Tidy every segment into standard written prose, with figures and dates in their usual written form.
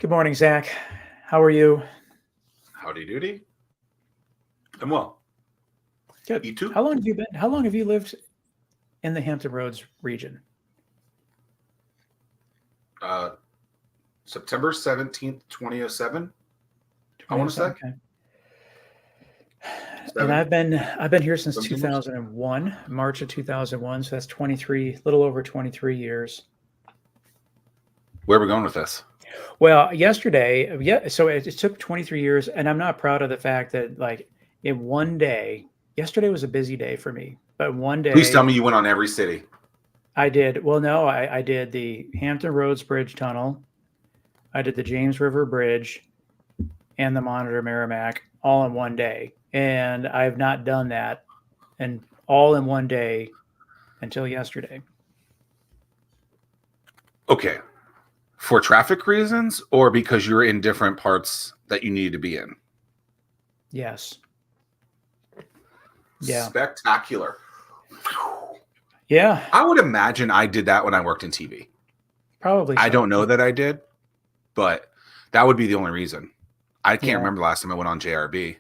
Good morning, Zach. How are you? Howdy doody. I'm well. Good. You too? How long have you been? How long have you lived in the Hampton Roads region? Uh, September 17th, 2007. I want to 2007. say Okay. And seven, I've been here since 17 years. 2001, March of 2001. So that's 23, little over 23 years. Where are we going with this? Well, yesterday, yeah. So it took 23 years, and I'm not proud of the fact that like in one day. Yesterday was a busy day for me, but one Please tell day me you went on every city. I did. Well, no, I did the Hampton Roads Bridge Tunnel. I did the James River Bridge and the Monitor Merrimack all in one day. And I've not done that and all in one day until yesterday. Okay. For traffic reasons or because you're in different parts that you need to be in? Yes. Yeah. Spectacular. Yeah. I would imagine I did that when I worked in TV. Probably. I So. don't know that I did, but that would be the only reason. I can't Yeah. remember the last time I went on JRB.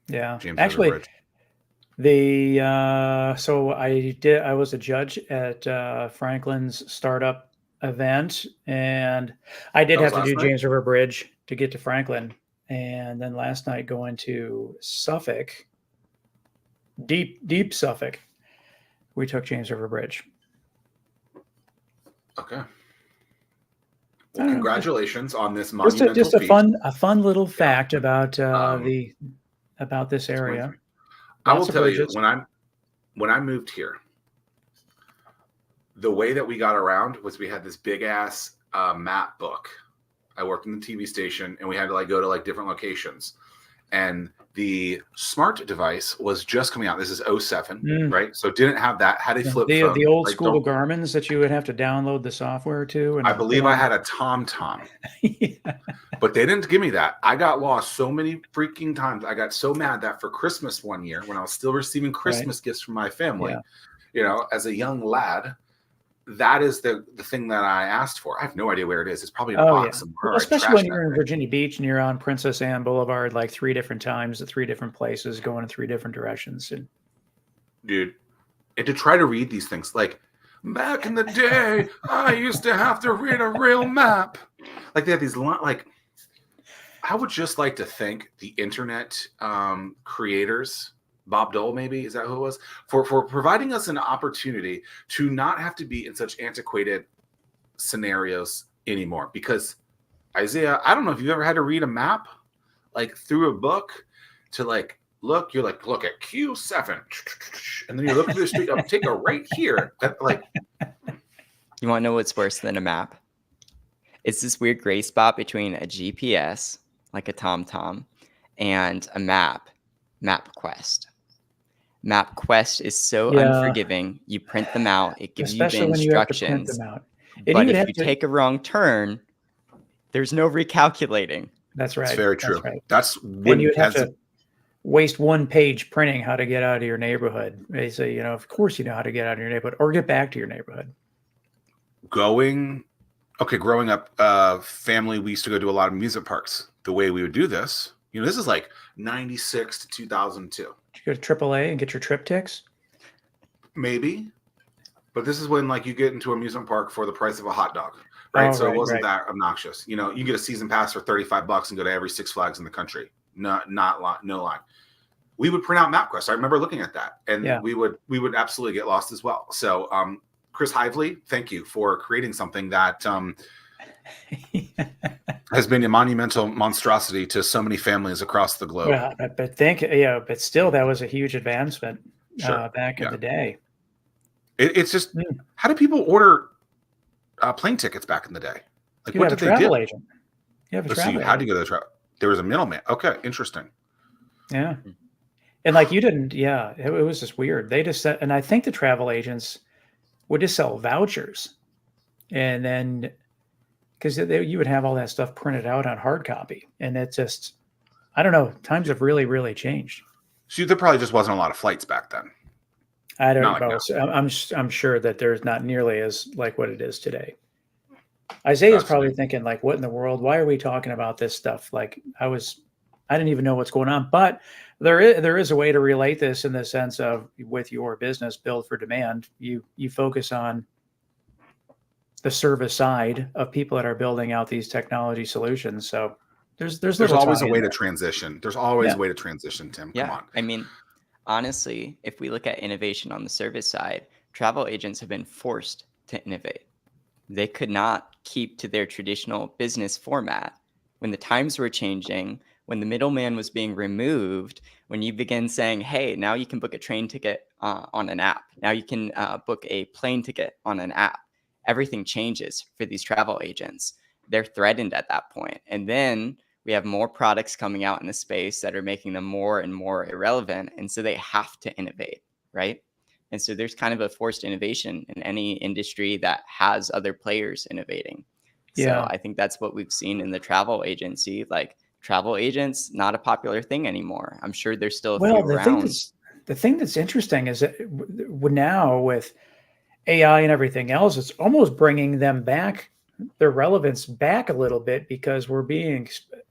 Yeah. James River Actually, Bridge. so I was a judge at Franklin's startup event, and I did That was have to last do night? James River Bridge to get to Franklin. And then last night going to Suffolk, deep Suffolk, we took James River Bridge. Okay. I Well, don't know, congratulations on this monumental just a feat. fun little Yeah. fact about about this area. 23. I will Lots of tell you, bridges. when I moved here, the way that we got around was we had this big ass map book. I worked in the TV station, and we had to like go to like different locations. And the smart device was just coming out. This is 07, right? So didn't have that. Had a flip phone. The old Like, school Garmin's that you would have to download the software to. And I believe I had a TomTom. Yeah. But they didn't give me that. I got lost so many freaking times. I got so mad that for Christmas one year, when I was still receiving Christmas gifts from my family, as a young lad, that is the thing that I asked for. I have no idea where it is. It's probably in a box somewhere. Well, especially when you're in Virginia Beach and you're on Princess Anne Boulevard like 3 different times at 3 different places going in 3 different directions. And dude, and to try to read these things, like back in the day, I used to have to read a real map. Like they have these like. I would just like to thank the internet creators, Bob Dole, maybe, is that who it was, for providing us an opportunity to not have to be in such antiquated scenarios anymore. Because Isaiah, I don't know if you've ever had to read a map like through a book to like look, you're like, look at Q7, and then you look through the street, take a right here. Like, you want to know what's worse than a map? It's this weird gray spot between a GPS, like a TomTom, and a MapQuest. MapQuest is so unforgiving. You print them out. It gives you the instructions. When you have to print them out. But if you take a wrong turn, there's no recalculating. That's right. That's very true. That's when you have to waste 1 page printing how to get out of your neighborhood. They say, of course you know how to get out of your neighborhood or get back to your neighborhood. Growing up, family, we used to go to a lot of amusement parks. The way we would do this, this is like 96 to 2002. Did you go to AAA and get your TripTix? Maybe. But this is when like you get into an amusement park for the price of a hot dog, right? So it wasn't that obnoxious. You get a season pass for $35 and go to every Six Flags in the country. No line. We would print out MapQuest. I remember looking at that, and we would absolutely get lost as well. So, Chris Hively, thank you for creating something that has been a monumental monstrosity to so many families across the globe. Well, but still, that was a huge advancement back in the day. It's just, how did people order plane tickets back in the day? Like, what did they do? Agent. You have a travel agent. How did you go to the travel? There was a middleman. Okay, interesting. Yeah, and like you didn't. Yeah, it was just weird. They just said, and I think the travel agents would just sell vouchers, and then because you would have all that stuff printed out on hard copy, and it's just, I don't know. Times have really, really changed. So there probably just wasn't a lot of flights back then. I don't know. I'm sure that there's not nearly as like what it is today. Isaiah's probably Fascinating. thinking like, what in the world? Why are we talking about this stuff? Like I didn't even know what's going on. But there is a way to relate this in the sense of with your business build for demand. You focus on the service side of people that are building out these technology solutions. So there's There's little always tie a in way to there. transition. There's always Yeah. a way to transition, Tim. Come Yeah. on. I mean, honestly, if we look at innovation on the service side, travel agents have been forced to innovate. They could not keep to their traditional business format. When the times were changing, when the middleman was being removed, when you begin saying, hey, now you can book a train ticket on an app, now you can book a plane ticket on an app, everything changes for these travel agents. They're threatened at that point. And then we have more products coming out in the space that are making them more and more irrelevant. And so they have to innovate, right? And so there's kind of a forced innovation in any industry that has other players innovating. So Yeah. I think that's what we've seen in the travel agency. Like travel agents, not a popular thing anymore. I'm sure there's still a Well, few around. the thing that's interesting is that now with AI and everything else, it's almost bringing them back, their relevance back a little bit because we're being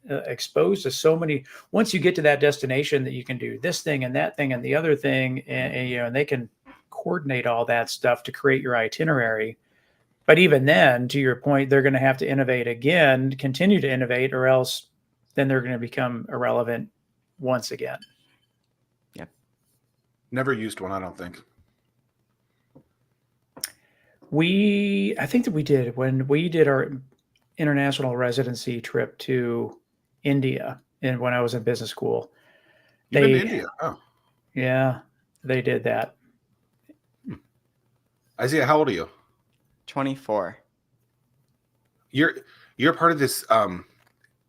exposed to so many. Once you get to that destination, that you can do this thing and that thing and the other thing, and they can coordinate all that stuff to create your itinerary. But even then, to your point, they're going to have to innovate again, continue to innovate, or else then they're going to become irrelevant once again. Never used one, I don't think. I think that we did when we did our international residency trip to India, and when I was in business school. You've been to They, India. Oh. yeah, they did that. Isaiah, how old are you? 24. You're part of this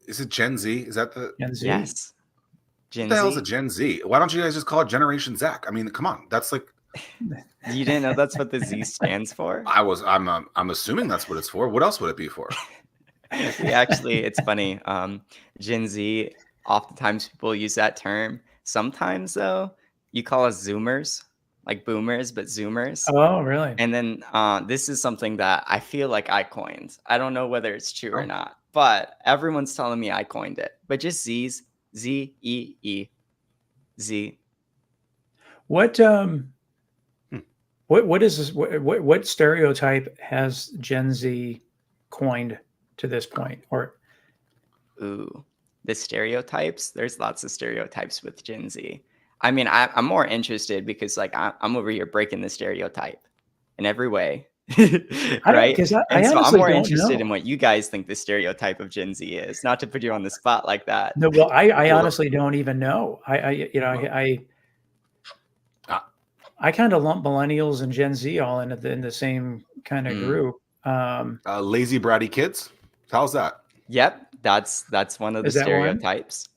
is it Gen Z? Is that the Gen Z. Yes. what Gen the hell is Z. a Gen Z? Why don't you guys just call it Generation Zach? I mean, come on. That's like You didn't know that's what the Z stands for? I'm assuming that's what it's for. What else would it be for? We actually, it's funny. Gen Z, oftentimes people use that term. Sometimes, though, you call us Zoomers, like boomers, but Zoomers. Oh, really? And then this is something that I feel like I coined. I don't know whether it's true or Oh. not, but everyone's telling me I coined it. But just Z's, Z-E-E, Z. What what is this? What stereotype has Gen Z coined to this point? Or Ooh, the stereotypes. There's lots of stereotypes with Gen Z. I mean, I'm more interested because like I'm over here breaking the stereotype in every way, I don't, right? because I And so I'm honestly more don't interested know. in what you guys think the stereotype of Gen Z is. Not to put you on the spot like that. No, well, I Well, honestly don't even know. Ah. I kind of lump millennials and Gen Z all in the same kind of Mm. group. lazy bratty kids. How's that? Yep, that's one of the Is that one? stereotypes.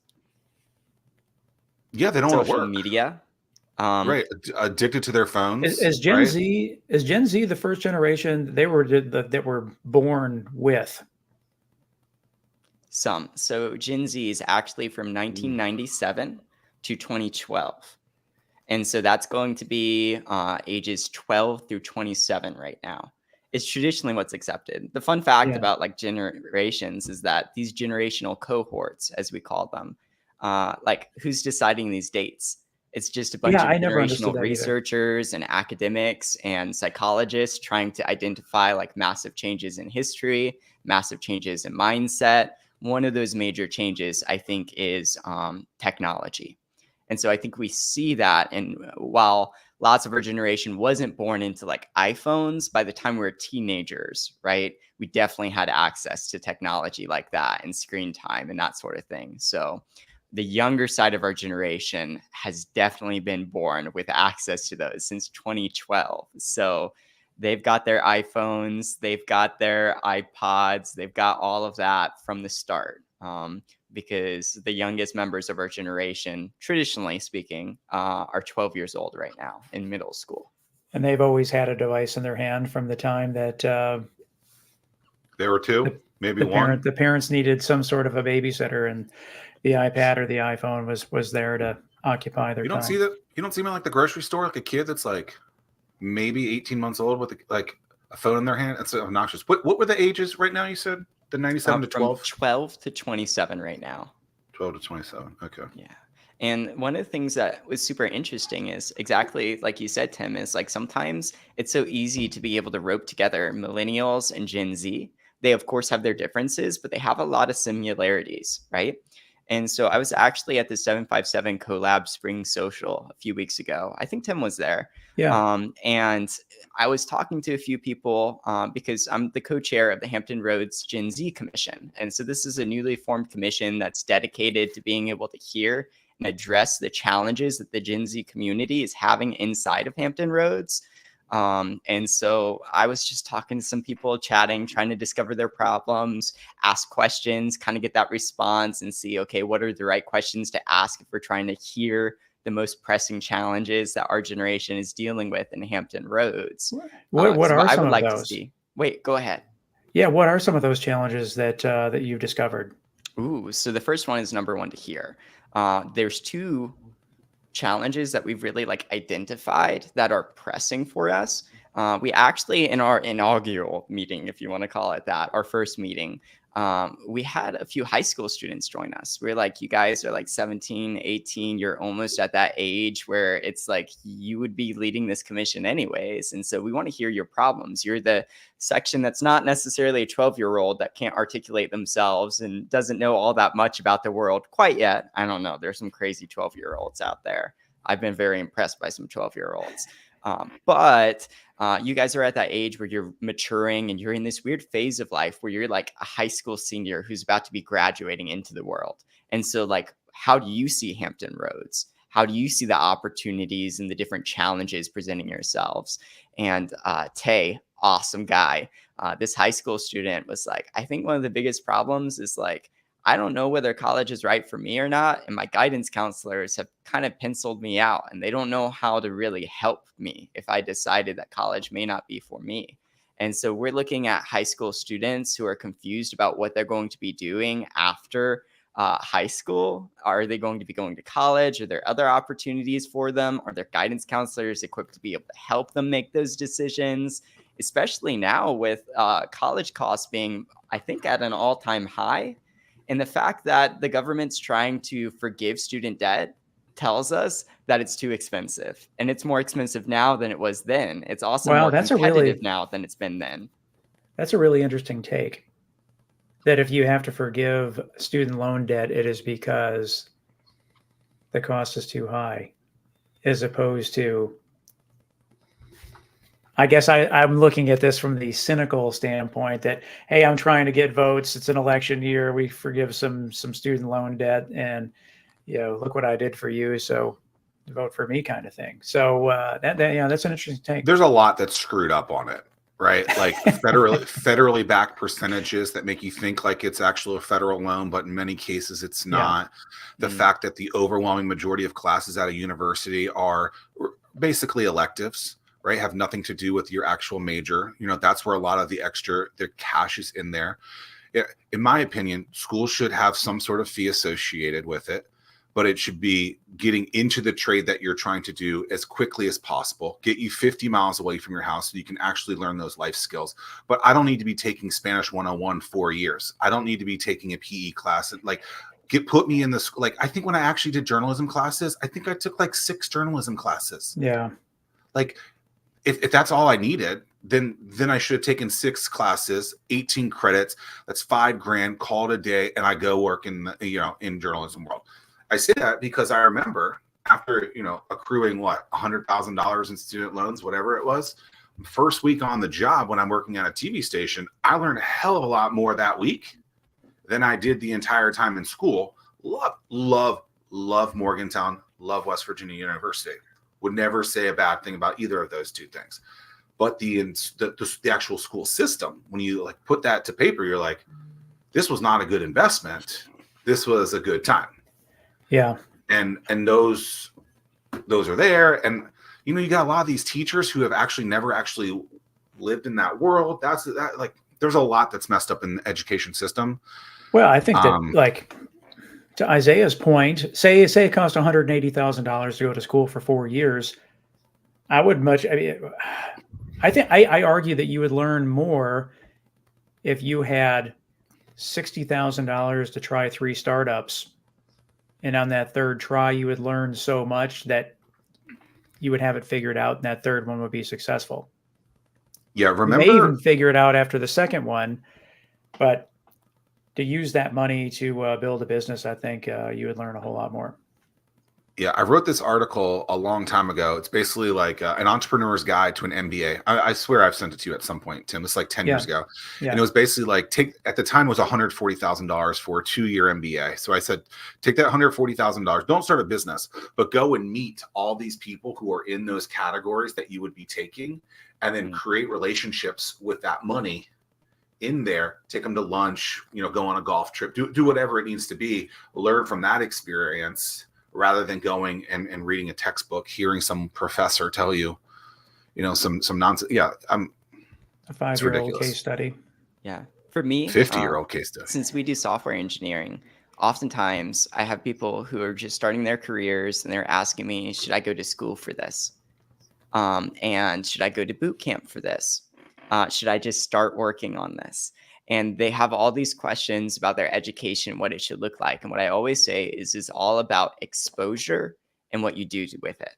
Yeah, they don't want to Social work. media. Right. Addicted to their phones. Is Gen right? Z the first generation that were born with? Some. So Gen Z is actually from 1997 to 2012. And so that's going to be ages 12 through 27 right now. It's traditionally what's accepted. The fun fact Yeah. about like generations is that these generational cohorts, as we call them, like who's deciding these dates? It's just a bunch Yeah, of I never understood generational that either. researchers and academics and psychologists trying to identify like massive changes in history, massive changes in mindset. One of those major changes, I think, is technology. And so I think we see that. And while lots of our generation wasn't born into like iPhones, by the time we were teenagers, right, we definitely had access to technology like that and screen time and that sort of thing. So the younger side of our generation has definitely been born with access to those since 2012. So they've got their iPhones, they've got their iPods, they've got all of that from the start. Because the youngest members of our generation, traditionally speaking, are 12 years old right now in middle school. And they've always had a device in their hand from the time that There were two, maybe the one. parents needed some sort of a babysitter, and the iPad or the iPhone was there to occupy their You don't time. see that. You don't see them in like the grocery store, like a kid that's like maybe 18 months old with like a phone in their hand. It's obnoxious. What were the ages right now? You said the 97 to 12? From 12 to 27 right now. 12 to 27. Okay. Yeah. And one of the things that was super interesting is exactly like you said, Tim, is like sometimes it's so easy to be able to rope together millennials and Gen Z. They, of course, have their differences, but they have a lot of similarities, right? And so I was actually at the 757 Collab Spring Social a few weeks ago. I think Tim was there. Yeah. And I was talking to a few people because I'm the co-chair of the Hampton Roads Gen Z Commission. And so this is a newly formed commission that's dedicated to being able to hear and address the challenges that the Gen Z community is having inside of Hampton Roads. And so I was just talking to some people, chatting, trying to discover their problems, ask questions, kind of get that response and see, okay, what are the right questions to ask if we're trying to hear the most pressing challenges that our generation is dealing with in Hampton Roads. What So are I some would of like those? to see. Wait, go ahead. Yeah, what are some of those challenges that you've discovered? Ooh, so the first one is number one to hear. There's two challenges that we've really like identified that are pressing for us. We actually, in our inaugural meeting, if you want to call it that, our first meeting, we had a few high school students join us. We're like, you guys are like 17, 18. You're almost at that age where it's like you would be leading this commission anyways. And so we want to hear your problems. You're the section that's not necessarily a 12-year-old that can't articulate themselves and doesn't know all that much about the world quite yet. I don't know. There's some crazy 12-year-olds out there. I've been very impressed by some 12-year-olds. But you guys are at that age where you're maturing and you're in this weird phase of life where you're like a high school senior who's about to be graduating into the world. And so like, how do you see Hampton Roads? How do you see the opportunities and the different challenges presenting yourselves? And Tay, awesome guy. This high school student was like, I think one of the biggest problems is like, I don't know whether college is right for me or not. And my guidance counselors have kind of penciled me out and they don't know how to really help me if I decided that college may not be for me. And so we're looking at high school students who are confused about what they're going to be doing after high school. Are they going to be going to college? Are there other opportunities for them? Are their guidance counselors equipped to be able to help them make those decisions? Especially now with college costs being, I think, at an all-time high. And the fact that the government's trying to forgive student debt tells us that it's too expensive. And it's more expensive now than it was then. It's also Wow, more that's a competitive really now than it's been then. that's a really interesting take. That if you have to forgive student loan debt, it is because the cost is too high, as opposed to, I guess I'm looking at this from the cynical standpoint that, hey, I'm trying to get votes. It's an election year. We forgive some student loan debt, and look what I did for you. So vote for me, kind of thing. So that's an interesting take. There's a lot that's screwed up on it, right? Like federally backed percentages that make you think like it's actually a federal loan, but in many cases it's not. The fact that the overwhelming majority of classes at a university are basically electives, right? Have nothing to do with your actual major. That's where a lot of the cash is in there. In my opinion, schools should have some sort of fee associated with it, but it should be getting into the trade that you're trying to do as quickly as possible, get you 50 miles away from your house so you can actually learn those life skills. But I don't need to be taking Spanish 101 4 years. I don't need to be taking a PE class. And put me in this. Like, I think when I actually did journalism classes, I think I took like 6 journalism classes. Yeah. Like, if that's all I needed, then I should have taken 6 classes, 18 credits. That's $5,000, call it a day, and I go work in journalism world. I say that because I remember after accruing $100,000 in student loans, whatever it was, first week on the job when I'm working at a TV station, I learned a hell of a lot more that week than I did the entire time in school. Love Morgantown, love West Virginia University. Would never say a bad thing about either of those two things. But the actual school system, when you put that to paper, you're like, this was not a good investment. This was a good time. Yeah. And those are there. And you got a lot of these teachers who have actually never actually lived in that world. There's a lot that's messed up in the education system. Well, I think that to Isaiah's point, say it cost $180,000 to go to school for 4 years. I I argue that you would learn more if you had $60,000 to try 3 startups, and on that third try, you would learn so much that you would have it figured out, and that third one would be successful. Yeah, You may even remember, figure it out after the second one, but to use that money to build a business, I think you would learn a whole lot more. yeah, I wrote this article a long time ago. It's basically like an entrepreneur's guide to an MBA. I swear I've sent it to you at some point, Tim. It's like 10 years ago. Yeah. And it was basically like, at the time it was $140,000 for a 2-year MBA. So I said, take that $140,000, don't start a business, but go and meet all these people who are in those categories that you would be taking, and then create relationships with that money in there, take them to lunch, go on a golf trip, do whatever it needs to be, learn from that experience, rather than going and reading a textbook, hearing some professor tell you, some nonsense. Yeah, A 5-year-old case study. Yeah. For me, 50-year-old case study. Since we do software engineering, oftentimes I have people who are just starting their careers and they're asking me, should I go to school for this? And should I go to boot camp for this? Should I just start working on this? And they have all these questions about their education, what it should look like. And what I always say is it's all about exposure and what you do with it,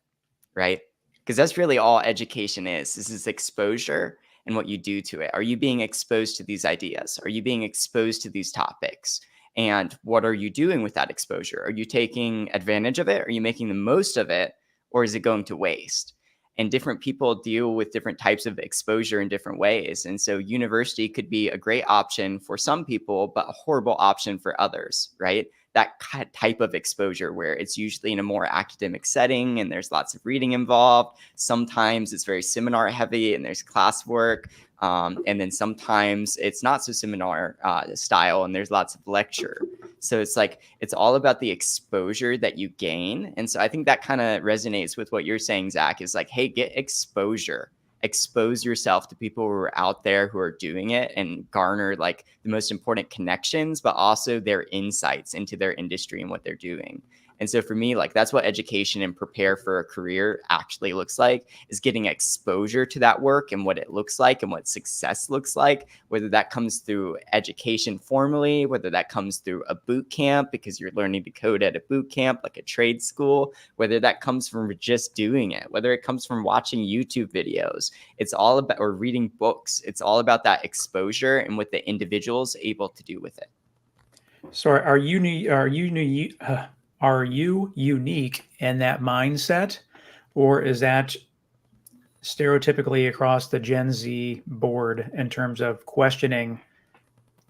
right? Because that's really all education is. This is exposure and what you do to it. Are you being exposed to these ideas? Are you being exposed to these topics? And what are you doing with that exposure? Are you taking advantage of it? Are you making the most of it? Or is it going to waste? And different people deal with different types of exposure in different ways. And so university could be a great option for some people, but a horrible option for others, right? That type of exposure where it's usually in a more academic setting and there's lots of reading involved. Sometimes it's very seminar heavy and there's classwork. And then sometimes it's not so seminar style and there's lots of lecture. So it's like, it's all about the exposure that you gain. And so I think that kind of resonates with what you're saying, Zach, is like, hey, get exposure, expose yourself to people who are out there who are doing it and garner like the most important connections, but also their insights into their industry and what they're doing. And so for me, like that's what education and prepare for a career actually looks like, is getting exposure to that work and what it looks like and what success looks like, whether that comes through education formally, whether that comes through a boot camp because you're learning to code at a boot camp, like a trade school, whether that comes from just doing it, whether it comes from watching YouTube videos. It's all about, or reading books. It's all about that exposure and what the individual's able to do with it. So are you unique in that mindset, or is that stereotypically across the Gen Z board in terms of questioning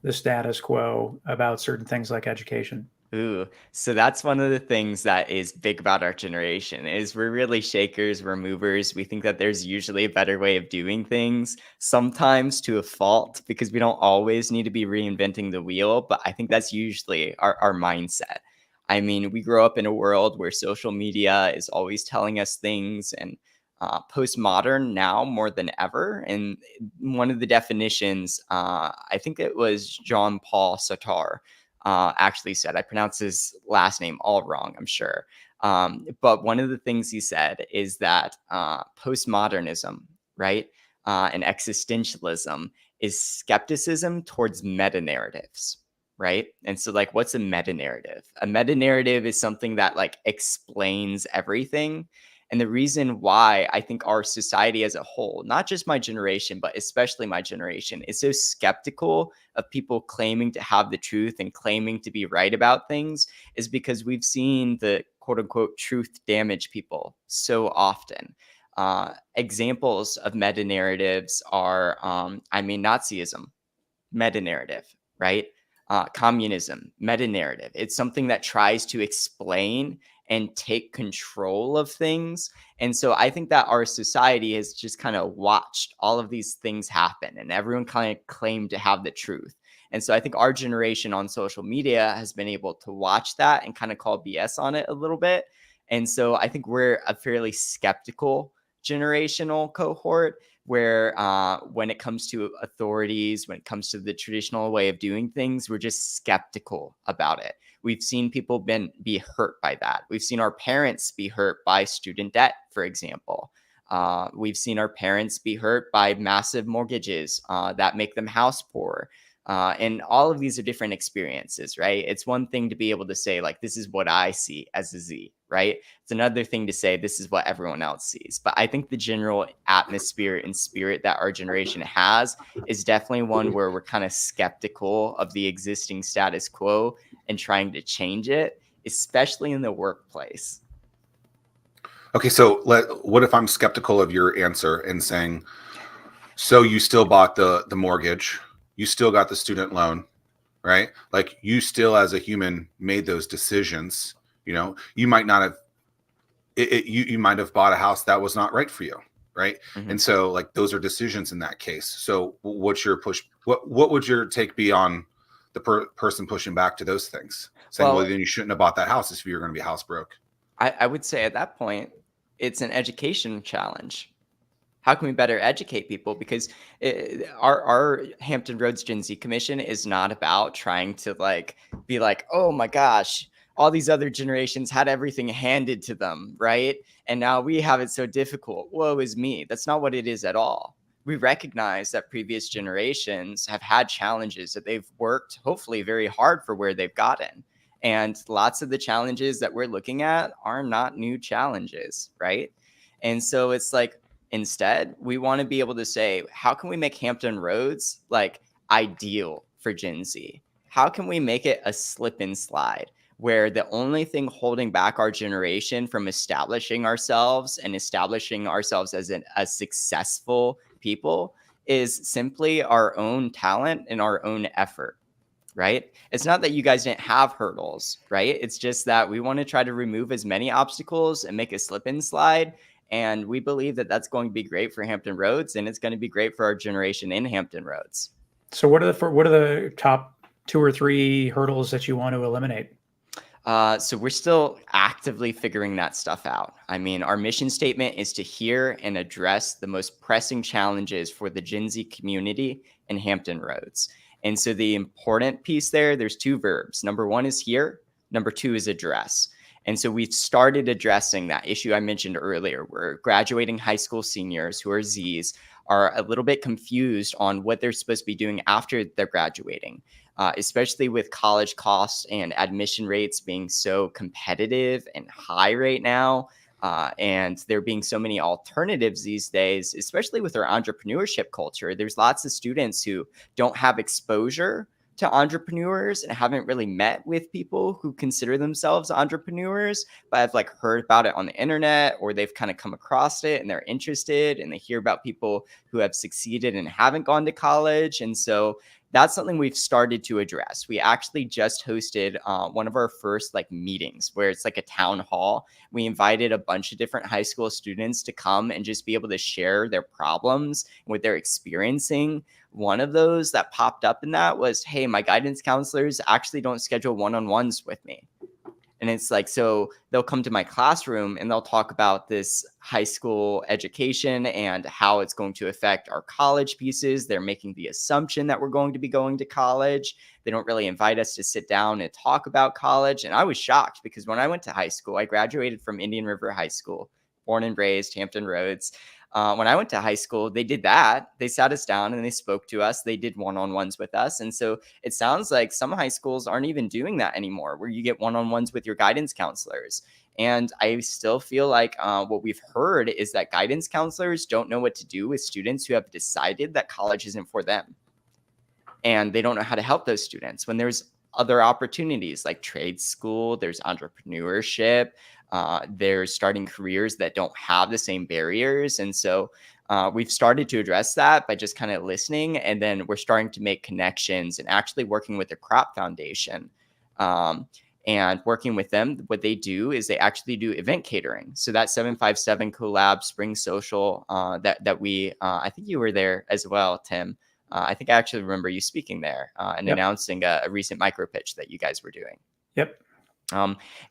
the status quo about certain things like education? Ooh, so that's one of the things that is big about our generation is we're really shakers, we're movers. We think that there's usually a better way of doing things, sometimes to a fault, because we don't always need to be reinventing the wheel. But I think that's usually our mindset. I mean, we grow up in a world where social media is always telling us things, and postmodern now more than ever. And one of the definitions, I think it was Jean-Paul Sartre, actually said, I pronounced his last name all wrong, I'm sure. But one of the things he said is that postmodernism, right, and existentialism is skepticism towards meta narratives, right? And so, like, what's a meta narrative? A meta narrative is something that like explains everything. And the reason why I think our society as a whole, not just my generation, but especially my generation, is so skeptical of people claiming to have the truth and claiming to be right about things is because we've seen the quote unquote truth damage people so often. Examples of meta narratives are, Nazism, meta narrative, right? Communism, meta narrative. It's something that tries to explain and take control of things. And so I think that our society has just kind of watched all of these things happen and everyone kind of claimed to have the truth. And so I think our generation on social media has been able to watch that and kind of call BS on it a little bit. And so I think we're a fairly skeptical generational cohort where when it comes to authorities, when it comes to the traditional way of doing things, we're just skeptical about it. We've seen people be hurt by that. We've seen our parents be hurt by student debt, for example. We've seen our parents be hurt by massive mortgages that make them house poor. And all of these are different experiences, right? It's one thing to be able to say, like, this is what I see as a Z, right? It's another thing to say, this is what everyone else sees. But I think the general atmosphere and spirit that our generation has is definitely one where we're kind of skeptical of the existing status quo and trying to change it, especially in the workplace. Okay, so what if I'm skeptical of your answer and saying, so you still bought the mortgage, you still got the student loan, right? Like, you still as a human made those decisions. You might not have you might have bought a house that was not right for you, right? Mhm. And so, like, those are decisions in that case. So what's your push? What would your take be on the person pushing back to those things, saying, well, then you shouldn't have bought that house if you're going to be house broke? I would say at that point, it's an education challenge. How can we better educate people? Because our Hampton Roads Gen Z Commission is not about trying to be like, oh my gosh, all these other generations had everything handed to them, right? And now we have it so difficult. Woe is me. That's not what it is at all. We recognize that previous generations have had challenges that they've worked hopefully very hard for where they've gotten. And lots of the challenges that we're looking at are not new challenges, right? And so it's like, instead, we want to be able to say, how can we make Hampton Roads like ideal for Gen Z? How can we make it a slip and slide where the only thing holding back our generation from establishing ourselves as a successful people is simply our own talent and our own effort? Right? It's not that you guys didn't have hurdles, right? It's just that we want to try to remove as many obstacles and make a slip and slide. And we believe that that's going to be great for Hampton Roads, and it's going to be great for our generation in Hampton Roads. So what are the top 2 or 3 hurdles that you want to eliminate? So we're still actively figuring that stuff out. I mean, our mission statement is to hear and address the most pressing challenges for the Gen Z community in Hampton Roads. And so the important piece there's 2 verbs. Number 1 is hear. Number 2 is address. And so we've started addressing that issue I mentioned earlier, where graduating high school seniors who are Zs are a little bit confused on what they're supposed to be doing after they're graduating, especially with college costs and admission rates being so competitive and high right now. And there being so many alternatives these days, especially with our entrepreneurship culture. There's lots of students who don't have exposure to entrepreneurs and haven't really met with people who consider themselves entrepreneurs, but have heard about it on the internet, or they've kind of come across it and they're interested and they hear about people who have succeeded and haven't gone to college. And so that's something we've started to address. We actually just hosted one of our first meetings where it's like a town hall. We invited a bunch of different high school students to come and just be able to share their problems and what they're experiencing. One of those that popped up in that was, hey, my guidance counselors actually don't schedule one-on-ones with me. And it's so they'll come to my classroom and they'll talk about this high school education and how it's going to affect our college pieces. They're making the assumption that we're going to be going to college. They don't really invite us to sit down and talk about college. And I was shocked because when I went to high school, I graduated from Indian River High School, born and raised Hampton Roads. When I went to high school, they did that. They sat us down and they spoke to us. They did one-on-ones with us. And so it sounds like some high schools aren't even doing that anymore, where you get one-on-ones with your guidance counselors. And I still feel like what we've heard is that guidance counselors don't know what to do with students who have decided that college isn't for them. And they don't know how to help those students when there's other opportunities like trade school, there's entrepreneurship, there's starting careers that don't have the same barriers. And so we've started to address that by just kind of listening. And then we're starting to make connections and actually working with the Crop Foundation. And working with them, what they do is they actually do event catering. So that 757 collab spring social that we, I think you were there as well, Tim. I think I actually remember you speaking there and announcing a recent micro pitch that you guys were doing. Yep.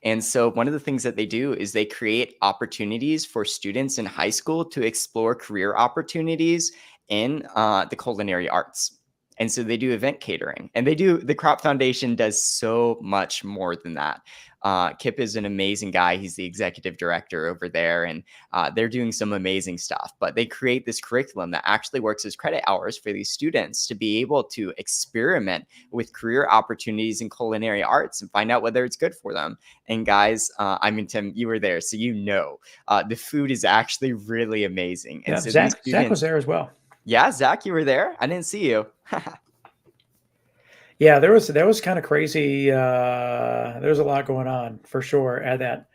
And so one of the things that they do is they create opportunities for students in high school to explore career opportunities in the culinary arts. And so they do event catering, and the Crop Foundation does so much more than that. Kip is an amazing guy. He's the executive director over there, and they're doing some amazing stuff. But they create this curriculum that actually works as credit hours for these students to be able to experiment with career opportunities in culinary arts and find out whether it's good for them. And guys, I mean, Tim, you were there, so the food is actually really amazing. And Yeah, so Zach, these Zach students, was there as well. yeah, Zach, you were there. I didn't see you. Yeah, there was kind of crazy. There was a lot going on for sure at that.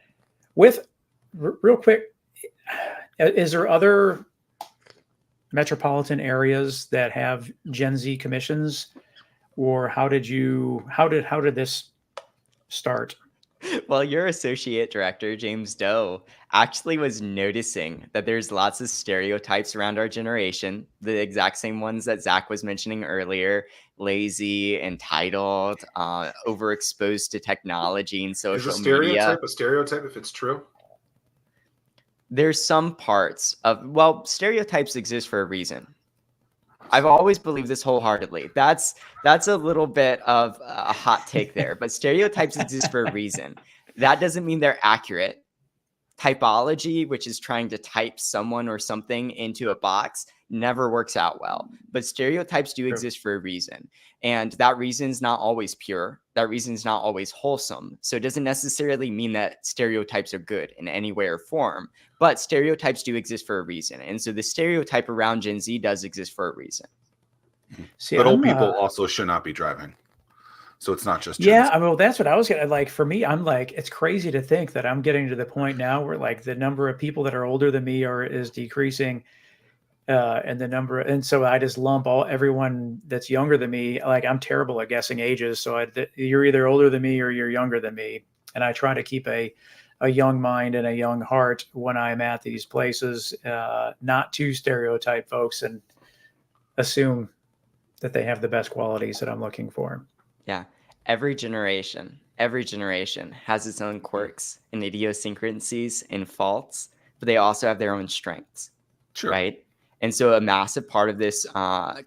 Real quick, is there other metropolitan areas that have Gen Z commissions, or how did this start? Well, your associate director, James Doe, actually was noticing that there's lots of stereotypes around our generation, the exact same ones that Zach was mentioning earlier: lazy, entitled, overexposed to technology and Is social a media. stereotype a stereotype if it's true? There's some parts of, well, stereotypes exist for a reason. I've always believed this wholeheartedly. That's a little bit of a hot take there, but stereotypes exist for a reason. That doesn't mean they're accurate. Typology, which is trying to type someone or something into a box, never works out well. But stereotypes do exist for a reason. And that reason's not always pure. That reason's not always wholesome. So it doesn't necessarily mean that stereotypes are good in any way or form. But stereotypes do exist for a reason. And so the stereotype around Gen Z does exist for a reason. See, But old people also should not be driving. So it's not just Gen Z. I mean, well, that's what I was gonna like. For me, I'm like, it's crazy to think that I'm getting to the point now where like the number of people that are older than me is decreasing, and so I just lump everyone that's younger than me. Like, I'm terrible at guessing ages, so you're either older than me or you're younger than me, and I try to keep a young mind and a young heart when I'm at these places, not to stereotype folks and assume that they have the best qualities that I'm looking for. Yeah. Every generation has its own quirks and idiosyncrasies and faults, but they also have their own strengths. Sure. Right. And so a massive part of this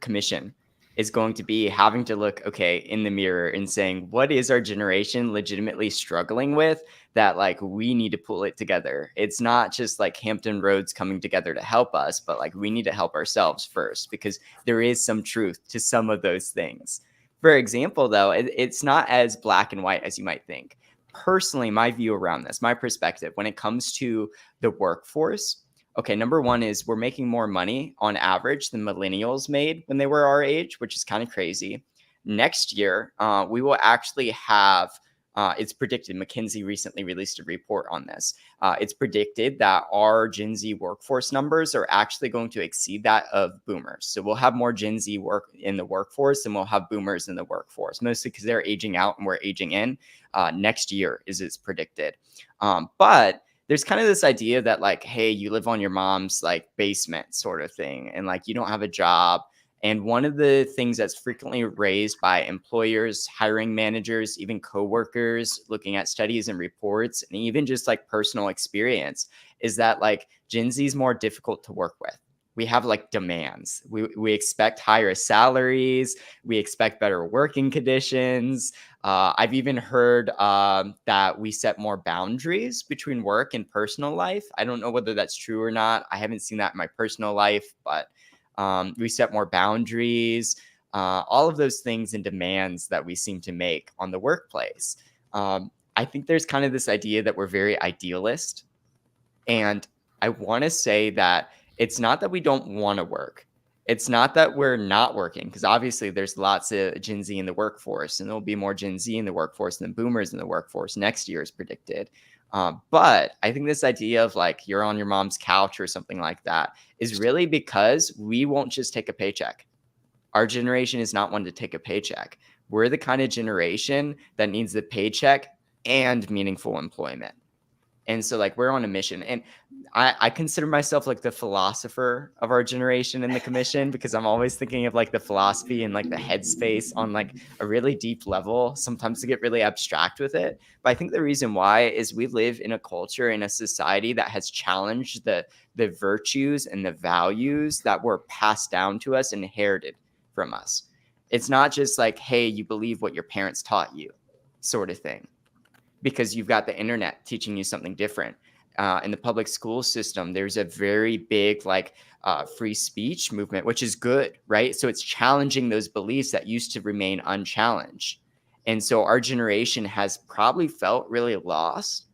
commission is going to be having to look, in the mirror and saying, what is our generation legitimately struggling with that, like, we need to pull it together? It's not just like Hampton Roads coming together to help us, but like we need to help ourselves first, because there is some truth to some of those things. For example, though, it's not as black and white as you might think. Personally, my view around this, my perspective, when it comes to the workforce, number one is we're making more money on average than millennials made when they were our age, which is kind of crazy. Next year, we will actually have, it's predicted, McKinsey recently released a report on this. It's predicted that our Gen Z workforce numbers are actually going to exceed that of boomers. So we'll have more Gen Z work in the workforce than we'll have boomers in the workforce, mostly because they're aging out and we're aging in. Next year is it's predicted. But there's kind of this idea that, like, hey, you live on your mom's like basement sort of thing, and like you don't have a job. And one of the things that's frequently raised by employers, hiring managers, even coworkers, looking at studies and reports, and even just like personal experience, is that like Gen Z is more difficult to work with. We have like demands. We expect higher salaries. We expect better working conditions. I've even heard that we set more boundaries between work and personal life. I don't know whether that's true or not. I haven't seen that in my personal life, but we set more boundaries, all of those things and demands that we seem to make on the workplace. I think there's kind of this idea that we're very idealist. And I want to say that it's not that we don't want to work. It's not that we're not working, because obviously there's lots of Gen Z in the workforce, and there'll be more Gen Z in the workforce than boomers in the workforce next year is predicted. But I think this idea of like you're on your mom's couch or something like that is really because we won't just take a paycheck. Our generation is not one to take a paycheck. We're the kind of generation that needs the paycheck and meaningful employment. And so like we're on a mission, and I consider myself like the philosopher of our generation in the commission, because I'm always thinking of like the philosophy and like the headspace on like a really deep level, sometimes to get really abstract with it. But I think the reason why is we live in a culture, in a society that has challenged the virtues and the values that were passed down to us, inherited from us. It's not just like, hey, you believe what your parents taught you, sort of thing, because you've got the internet teaching you something different. In the public school system, there's a very big free speech movement, which is good, right? So it's challenging those beliefs that used to remain unchallenged. And so our generation has probably felt really lost.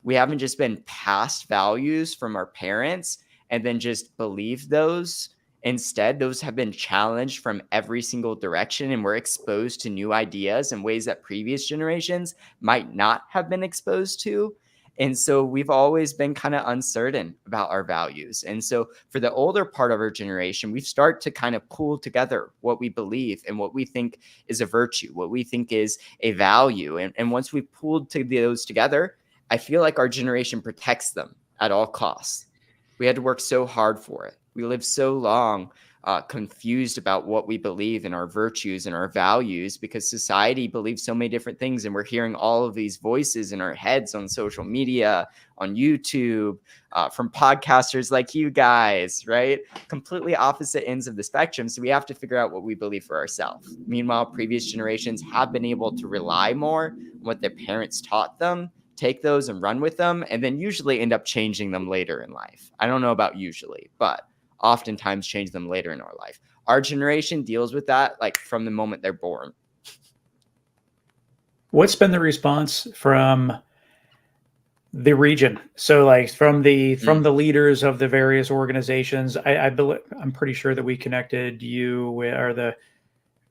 We haven't just been passed values from our parents and then just believed those. Instead, those have been challenged from every single direction, and we're exposed to new ideas in ways that previous generations might not have been exposed to. And so we've always been kind of uncertain about our values. And so for the older part of our generation, we've started to kind of pull together what we believe and what we think is a virtue, what we think is a value. And once we've pulled those together, I feel like our generation protects them at all costs. We had to work so hard for it. We lived so long confused about what we believe in our virtues and our values, because society believes so many different things. And we're hearing all of these voices in our heads on social media, on YouTube, from podcasters like you guys, right? Completely opposite ends of the spectrum. So we have to figure out what we believe for ourselves. Meanwhile, previous generations have been able to rely more on what their parents taught them, take those and run with them, and then usually end up changing them later in life. I don't know about usually, but oftentimes change them later in our life. Our generation deals with that like from the moment they're born. What's been the response from the region? So like from the leaders of the various organizations, I'm pretty sure that we connected you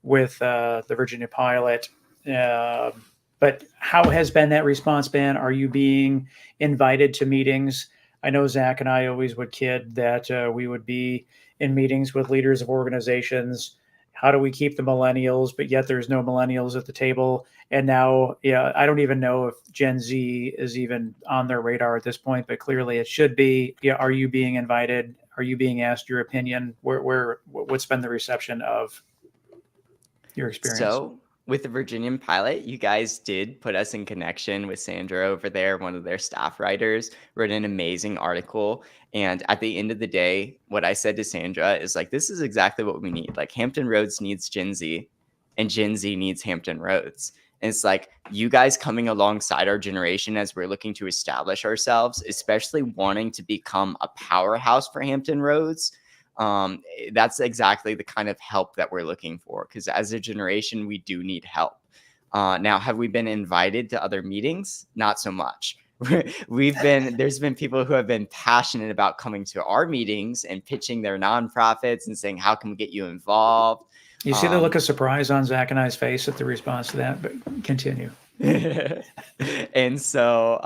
with the Virginia pilot. But how has been that response been? Are you being invited to meetings? I know Zach and I always would kid that we would be in meetings with leaders of organizations. How do we keep the millennials, but yet there's no millennials at the table? And now, I don't even know if Gen Z is even on their radar at this point, but clearly it should be. Are you being invited? Are you being asked your opinion? What's been the reception of your experience? So with the Virginian pilot, you guys did put us in connection with Sandra over there. One of their staff writers wrote an amazing article. And at the end of the day, what I said to Sandra is like, this is exactly what we need. Like Hampton Roads needs Gen Z and Gen Z needs Hampton Roads. And it's like you guys coming alongside our generation as we're looking to establish ourselves, especially wanting to become a powerhouse for Hampton Roads. That's exactly the kind of help that we're looking for, because as a generation, we do need help. Now, have we been invited to other meetings? Not so much. There's been people who have been passionate about coming to our meetings and pitching their nonprofits and saying, how can we get you involved? You see the look of surprise on Zach and I's face at the response to that, but continue. And so,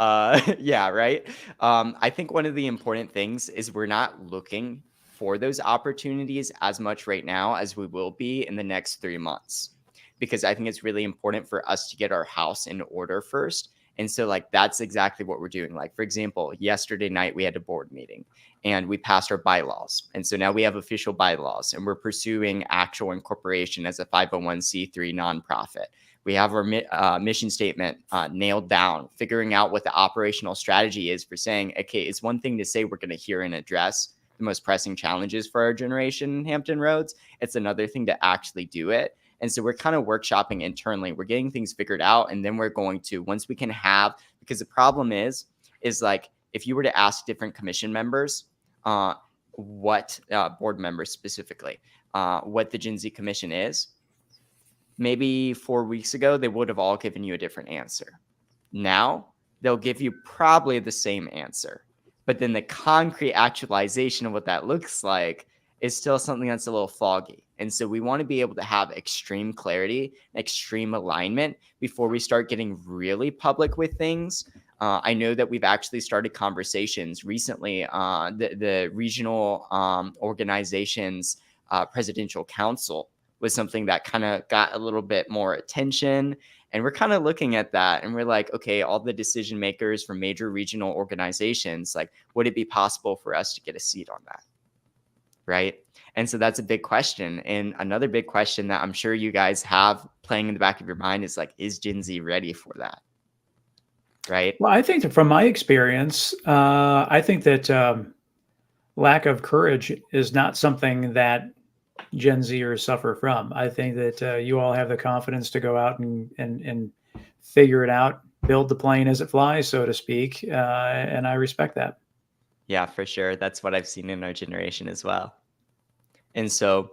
yeah, right. I think one of the important things is we're not looking for those opportunities as much right now as we will be in the next 3 months, because I think it's really important for us to get our house in order first. And so like, that's exactly what we're doing. Like, for example, yesterday night we had a board meeting and we passed our bylaws. And so now we have official bylaws and we're pursuing actual incorporation as a 501c3 nonprofit. We have our mission statement nailed down, figuring out what the operational strategy is for saying, okay, it's one thing to say we're going to hear and address the most pressing challenges for our generation in Hampton Roads. It's another thing to actually do it. And so we're kind of workshopping internally. We're getting things figured out. And then we're going to, once we can have, because the problem is like, if you were to ask different commission members, what board members specifically, what the Gen Z commission is, maybe 4 weeks ago, they would have all given you a different answer. Now they'll give you probably the same answer. But then the concrete actualization of what that looks like is still something that's a little foggy. And so we want to be able to have extreme clarity, extreme alignment before we start getting really public with things. I know that we've actually started conversations recently. The regional organizations presidential council was something that kind of got a little bit more attention. And we're kind of looking at that and we're like, okay, all the decision makers from major regional organizations, like, would it be possible for us to get a seat on that? Right. And so that's a big question. And another big question that I'm sure you guys have playing in the back of your mind is like, is Gen Z ready for that? Right. Well, I think that from my experience, I think that lack of courage is not something that Gen Zers suffer from. I think that you all have the confidence to go out and figure it out, build the plane as it flies, so to speak, and I respect that. Yeah, for sure. That's what I've seen in our generation as well. And so,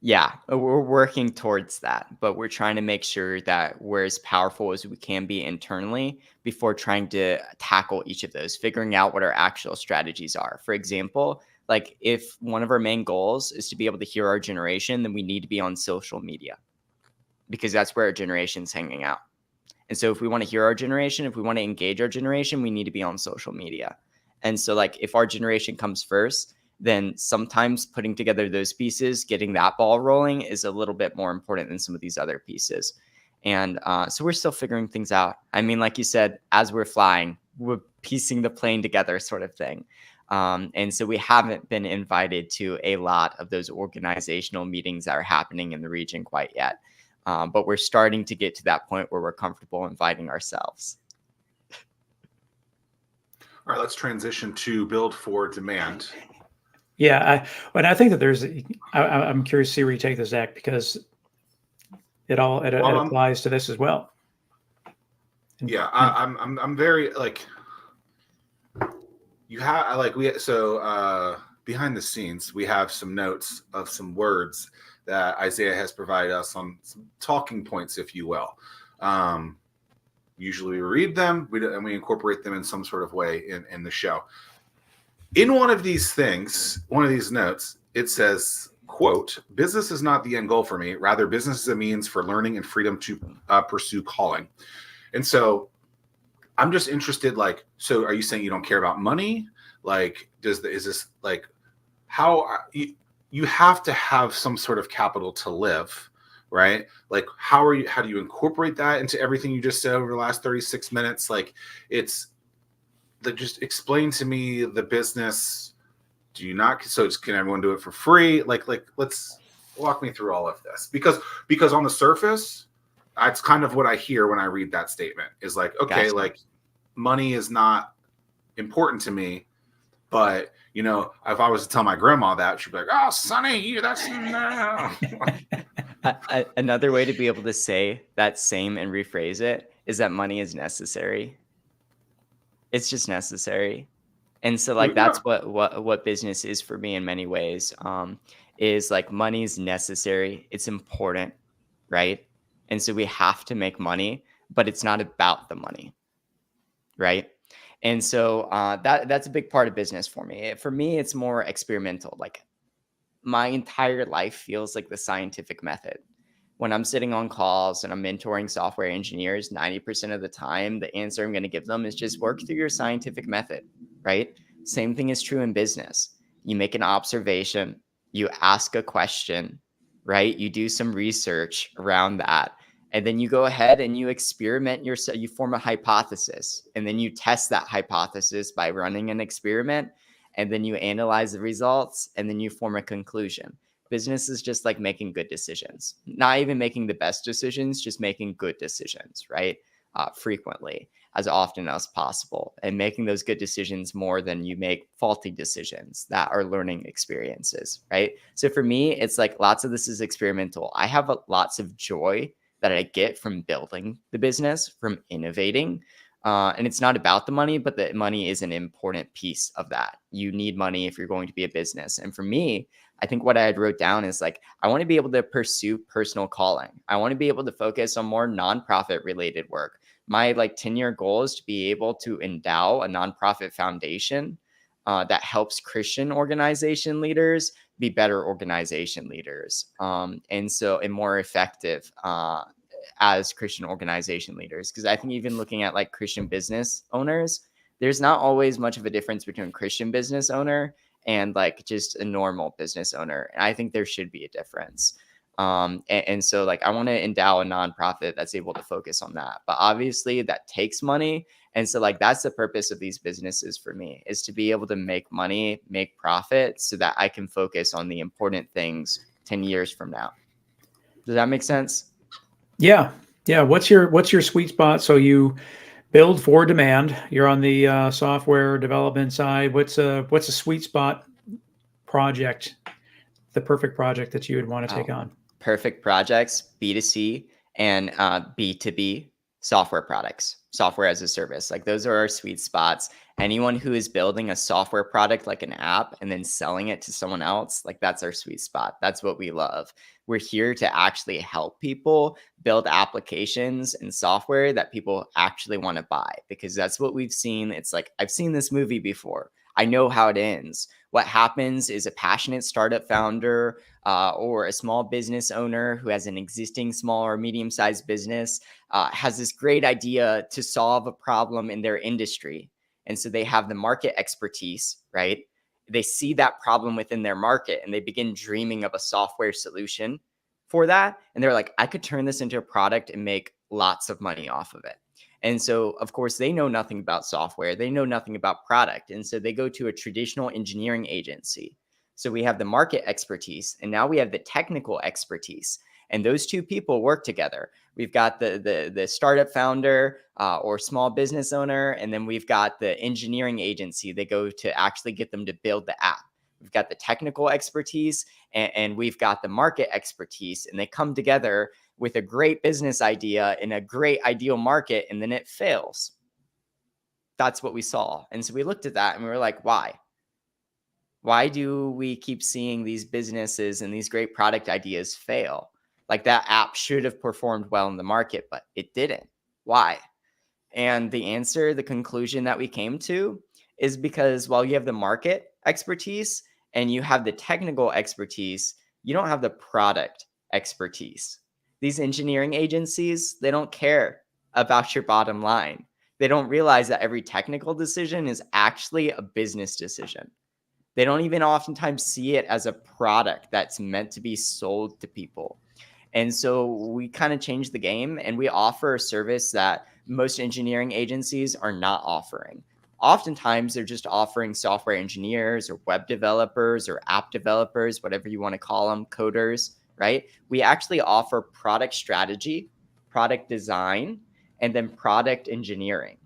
yeah, we're working towards that, but we're trying to make sure that we're as powerful as we can be internally before trying to tackle each of those, figuring out what our actual strategies are. For example, like if one of our main goals is to be able to hear our generation, then we need to be on social media because that's where our generation's hanging out. And so if we want to hear our generation, if we want to engage our generation, we need to be on social media. And so like if our generation comes first, then sometimes putting together those pieces, getting that ball rolling is a little bit more important than some of these other pieces. And so we're still figuring things out. I mean, like you said, as we're flying, we're piecing the plane together sort of thing. And so we haven't been invited to a lot of those organizational meetings that are happening in the region quite yet. But we're starting to get to that point where we're comfortable inviting ourselves. All right, let's transition to build for demand. Yeah, I think that there's. I'm curious to see where you take this, Zach, because it applies to this as well. Yeah, I'm very like you have like behind the scenes we have some notes of some words that Isaiah has provided us on some talking points, if you will. Usually we read them and we incorporate them in some sort of way in the show. In one of these notes, it says, quote, "Business is not the end goal for me. Rather, business is a means for learning and freedom to pursue calling." And so I'm just interested, like, so are you saying you don't care about money? Like, is this like how you have to have some sort of capital to live, right? Like, how do you incorporate that into everything you just said over the last 36 minutes? Like, just explain to me the business. Do you not? So can everyone do it for free? Like, let's walk me through all of this because on the surface, that's kind of what I hear when I read that statement is like, okay, Gotcha. like money is not important to me, but you know, if I was to tell my grandma that, she'd be like, "Oh, Sonny, that's no." Another way to be able to say that same and rephrase it is that money is necessary. It's just necessary. And so like that's what business is for me in many ways. Is like money is necessary. It's important, right? And so we have to make money, but it's not about the money, right? And so that's a big part of business for me. For me, it's more experimental. Like my entire life feels like the scientific method. When I'm sitting on calls and I'm mentoring software engineers, 90% of the time, the answer I'm going to give them is just work through your scientific method, right? Same thing is true in business. You make an observation, you ask a question, right? You do some research around that. And then you go ahead and you experiment yourself. You form a hypothesis and then you test that hypothesis by running an experiment. And then you analyze the results and then you form a conclusion. Business is just like making good decisions, not even making the best decisions, just making good decisions, right? Frequently, as often as possible, and making those good decisions more than you make faulty decisions that are learning experiences, right? So for me, it's like lots of this is experimental. I have lots of joy that I get from building the business, from innovating. And it's not about the money, but the money is an important piece of that. You need money if you're going to be a business. And for me, I think what I had wrote down is like, I want to be able to pursue personal calling. I want to be able to focus on more nonprofit related work. My like 10-year goal is to be able to endow a nonprofit foundation that helps Christian organization leaders be better organization leaders. And more effective as Christian organization leaders. Because I think even looking at like Christian business owners, there's not always much of a difference between Christian business owner and like just a normal business owner. And I think there should be a difference. And so like I want to endow a nonprofit that's able to focus on that. But obviously that takes money. And so like that's the purpose of these businesses for me, is to be able to make money, make profit so that I can focus on the important things 10 years from now. Does that make sense? Yeah. What's your sweet spot? So you build for demand. You're on the software development side. What's a sweet spot project the perfect project that you would want to take on? Perfect projects, B2C and B2B software products, software as a service. Like those are our sweet spots. Anyone who is building a software product like an app and then selling it to someone else, like that's our sweet spot. That's what we love. We're here to actually help people build applications and software that people actually want to buy, because that's what we've seen. It's like, I've seen this movie before. I know how it ends. What happens is a passionate startup founder or a small business owner who has an existing small or medium-sized business has this great idea to solve a problem in their industry. And so they have the market expertise, right? They see that problem within their market and they begin dreaming of a software solution for that. And they're like, I could turn this into a product and make lots of money off of it. And so, of course, they know nothing about software. They know nothing about product. And so they go to a traditional engineering agency. So we have the market expertise and now we have the technical expertise. And those two people work together. We've got the startup founder or small business owner, and then we've got the engineering agency. They go to actually get them to build the app. We've got the technical expertise and we've got the market expertise, and they come together with a great business idea in a great ideal market, and then it fails. That's what we saw. And so we looked at that and we were like, why? Why do we keep seeing these businesses and these great product ideas fail? Like that app should have performed well in the market, but it didn't. Why? And the answer, the conclusion that we came to is because while you have the market expertise and you have the technical expertise, you don't have the product expertise. These engineering agencies, they don't care about your bottom line. They don't realize that every technical decision is actually a business decision. They don't even oftentimes see it as a product that's meant to be sold to people. And so we kind of changed the game and we offer a service that most engineering agencies are not offering. Oftentimes, they're just offering software engineers or web developers or app developers, whatever you want to call them, coders, right? We actually offer product strategy, product design, and then product engineering.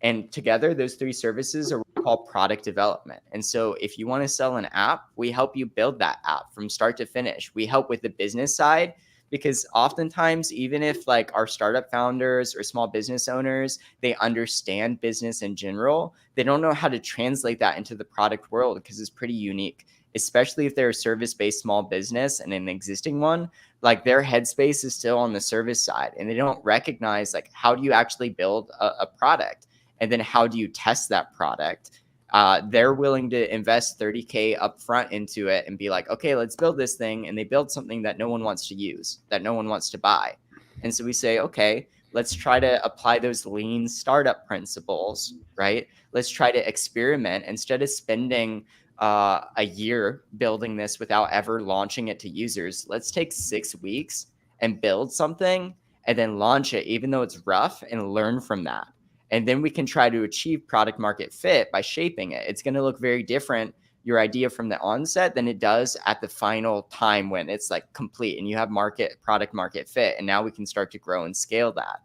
And together, those three services are called product development. And so if you want to sell an app, we help you build that app from start to finish. We help with the business side, because oftentimes, even if like our startup founders or small business owners, they understand business in general, they don't know how to translate that into the product world because it's pretty unique, especially if they're a service-based small business and an existing one. Like their headspace is still on the service side and they don't recognize like how do you actually build a product, and then how do you test that product. They're willing to invest $30K upfront into it and be like, okay, let's build this thing. And they build something that no one wants to use, that no one wants to buy. And so we say, okay, let's try to apply those lean startup principles, right? Let's try to experiment instead of spending a year building this without ever launching it to users. Let's take 6 weeks and build something and then launch it, even though it's rough, and learn from that. And then we can try to achieve product market fit by shaping it. It's going to look very different, your idea from the onset, than it does at the final time when it's like complete and you have product market fit. And now we can start to grow and scale that.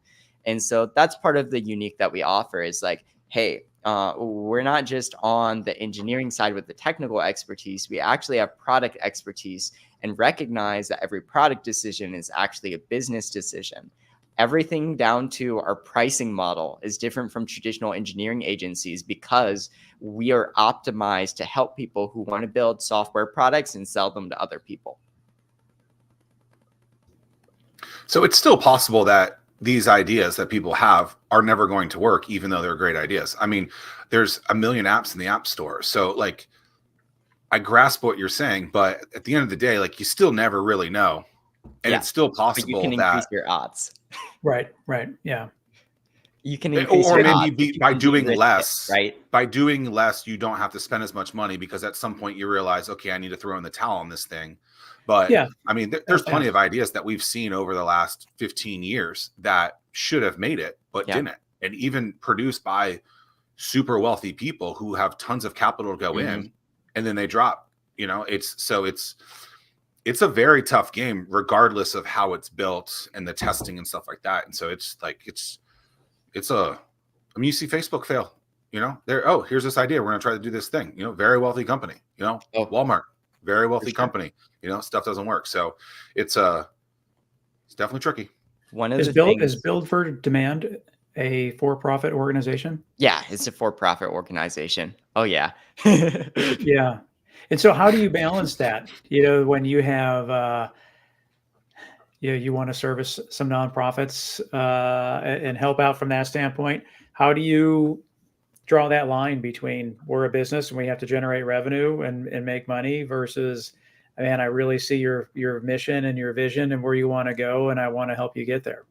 And so that's part of the unique that we offer is like, hey, we're not just on the engineering side with the technical expertise. We actually have product expertise and recognize that every product decision is actually a business decision. Everything down to our pricing model is different from traditional engineering agencies because we are optimized to help people who want to build software products and sell them to other people. So it's still possible that these ideas that people have are never going to work, even though they're great ideas. I mean, there's a million apps in the App Store. So like, I grasp what you're saying, but at the end of the day, like you still never really know. And Yeah, it's still but possible you can increase your odds. Right. Yeah. You can increase or your maybe odds if you by can doing de-risk it, less, right? by doing less, you don't have to spend as much money because at some point you realize, okay, I need to throw in the towel on this thing. But Yeah. I mean, there's plenty of ideas that we've seen over the last 15 years that should have made it, but didn't. And even produced by super wealthy people who have tons of capital to go in, and then they drop. You know, it's a very tough game, regardless of how it's built and the testing and stuff like that. And so it's like, I mean, you see Facebook fail, you know, here's this idea. We're going to try to do this thing, you know, very wealthy company, you know, Walmart, very wealthy sure. company. Stuff doesn't work. So it's definitely tricky. One of Is the things, Build for Demand a for-profit organization? yeah, it's a for-profit organization. Oh yeah. Yeah. And so how do you balance that? When you have you want to service some nonprofits and help out from that standpoint, how do you draw that line between we're a business and we have to generate revenue and make money versus, man, I really see your mission and your vision and where you want to go, and I want to help you get there.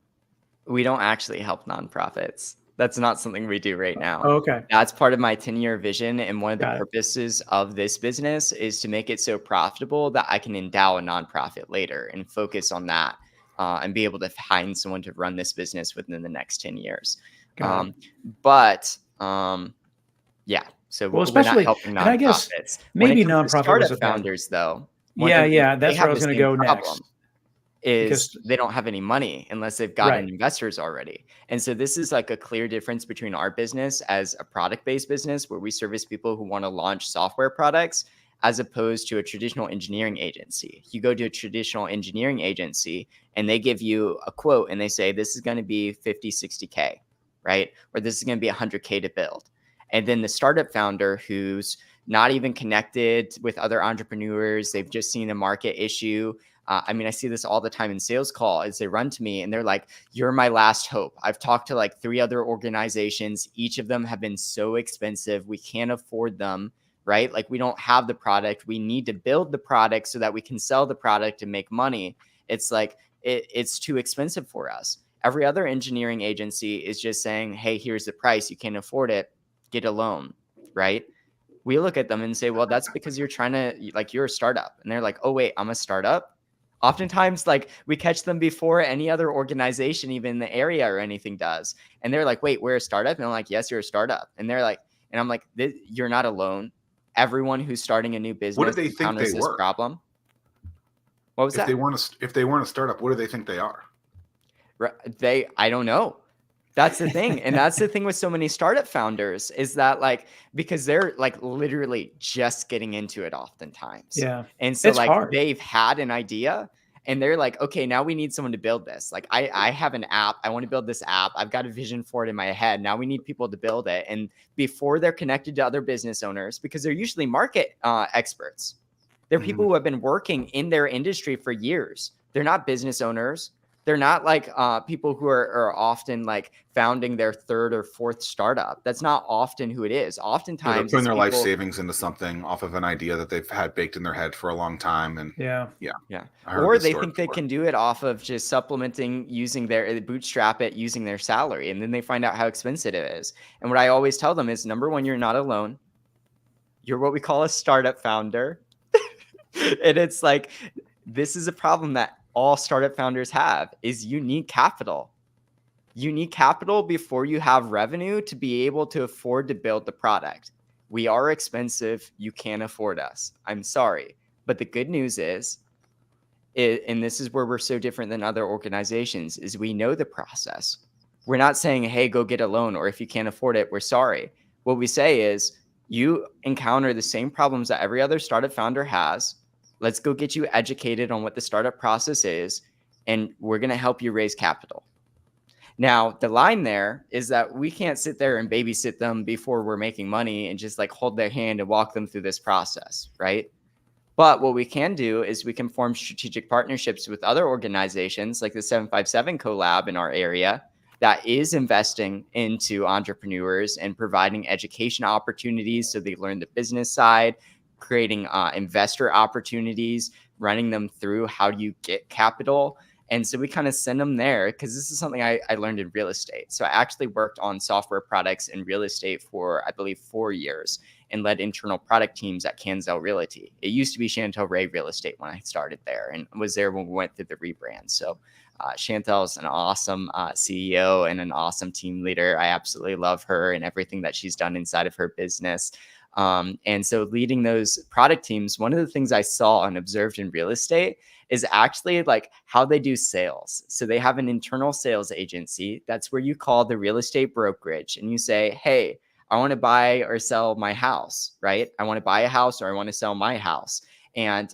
We don't actually help nonprofits. That's not something we do right now. Oh, okay. That's part of my 10-year vision, and one of the Got it. purposes of this business is to make it so profitable that I can endow a nonprofit later and focus on that, and be able to find someone to run this business within the next 10 years. Got it. But yeah, so Well, we're not especially, helping and I guess nonprofits. When it maybe comes to nonprofit was startup a bad. founders, though, Yeah, they that's where have I was the going to same go problem. next. Is Because they don't have any money unless they've gotten right, investors already. And so this is like a clear difference between our business as a product-based business where we service people who want to launch software products as opposed to a traditional engineering agency. You go to a traditional engineering agency and they give you a quote and they say, this is going to be 50, 60K, right? Or this is going to be 100K to build. And then the startup founder who's not even connected with other entrepreneurs, they've just seen a market issue. I see this all the time in sales call as they run to me and they're like, you're my last hope. I've talked to like 3 other organizations. Each of them have been so expensive. We can't afford them, right? Like we don't have the product. We need to build the product so that we can sell the product and make money. It's like, it's too expensive for us. Every other engineering agency is just saying, hey, here's the price. You can't afford it. Get a loan, right? We look at them and say, well, that's because you're trying to, like, you're a startup. And they're like, oh, wait, I'm a startup. Oftentimes, like we catch them before any other organization, even in the area or anything does. And they're like, wait, we're a startup. And I'm like, yes, you're a startup. And they're like, and I'm like, you're not alone. Everyone who's starting a new business What do they think encounters they this were? problem. What was If that? they weren't a startup, what do they think they are? I don't know. That's the thing. And that's the thing with so many startup founders is that like, because they're like literally just getting into it oftentimes. yeah, And so it's like hard. they've had an idea and they're like, okay, now we need someone to build this. Like I have an app. I want to build this app. I've got a vision for it in my head. Now we need people to build it. And before they're connected to other business owners, because they're usually market experts. They're people who have been working in their industry for years. They're not business owners. They're not like people who are often like founding their 3rd or 4th startup. That's not often who it is. Oftentimes, they're putting their life people, savings into something off of an idea that they've had baked in their head for a long time. And Yeah. or they think they can do it off of just supplementing, using their bootstrap it, using their salary, and then they find out how expensive it is. And what I always tell them is, number one, you're not alone. You're what we call a startup founder, and it's like this is a problem that all startup founders have is you need capital. You need capital before you have revenue to be able to afford to build the product. We are expensive. You can't afford us. I'm sorry. But the good news is, and this is where we're so different than other organizations, is we know the process. We're not saying, hey, go get a loan, or if you can't afford it, we're sorry. What we say is you encounter the same problems that every other startup founder has. Let's go get you educated on what the startup process is, and we're going to help you raise capital. Now, the line there is that we can't sit there and babysit them before we're making money and just like hold their hand and walk them through this process, right? But what we can do is we can form strategic partnerships with other organizations like the 757 collab in our area that is investing into entrepreneurs and providing education opportunities so they learn the business side, creating investor opportunities, running them through how do you get capital. And so we kind of send them there because this is something I learned in real estate. So I actually worked on software products in real estate for, I believe, 4 years and led internal product teams at Canzel Realty. It used to be Chantel Ray Real Estate when I started there and was there when we went through the rebrand. So Chantel is an awesome CEO and an awesome team leader. I absolutely love her and everything that she's done inside of her business. And so leading those product teams, one of the things I saw and observed in real estate is actually like how they do sales. So they have an internal sales agency. That's where you call the real estate brokerage and you say, hey, I want to buy or sell my house, right? I want to buy a house or I want to sell my house. And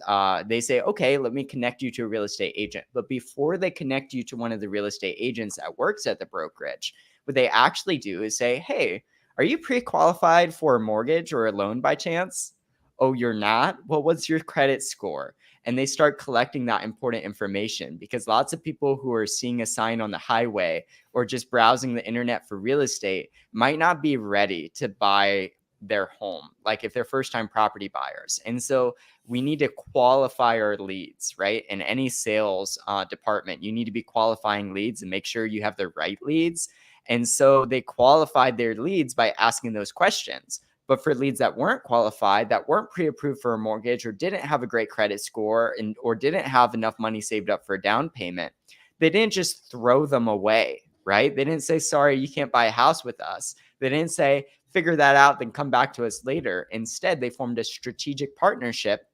they say, okay, let me connect you to a real estate agent. But before they connect you to one of the real estate agents that works at the brokerage, what they actually do is say, hey, are you pre-qualified for a mortgage or a loan by chance? Oh, you're not? Well, what's your credit score? And they start collecting that important information, because lots of people who are seeing a sign on the highway or just browsing the internet for real estate might not be ready to buy their home, like if they're first time property buyers. And so we need to qualify our leads, right? In any sales department, you need to be qualifying leads and make sure you have the right leads. And so they qualified their leads by asking those questions. But for leads that weren't qualified, that weren't pre-approved for a mortgage, or didn't have a great credit score, or didn't have enough money saved up for a down payment, they didn't just throw them away, right? They didn't say, sorry, you can't buy a house with us. They didn't say, figure that out, then come back to us later. Instead, they formed a strategic partnership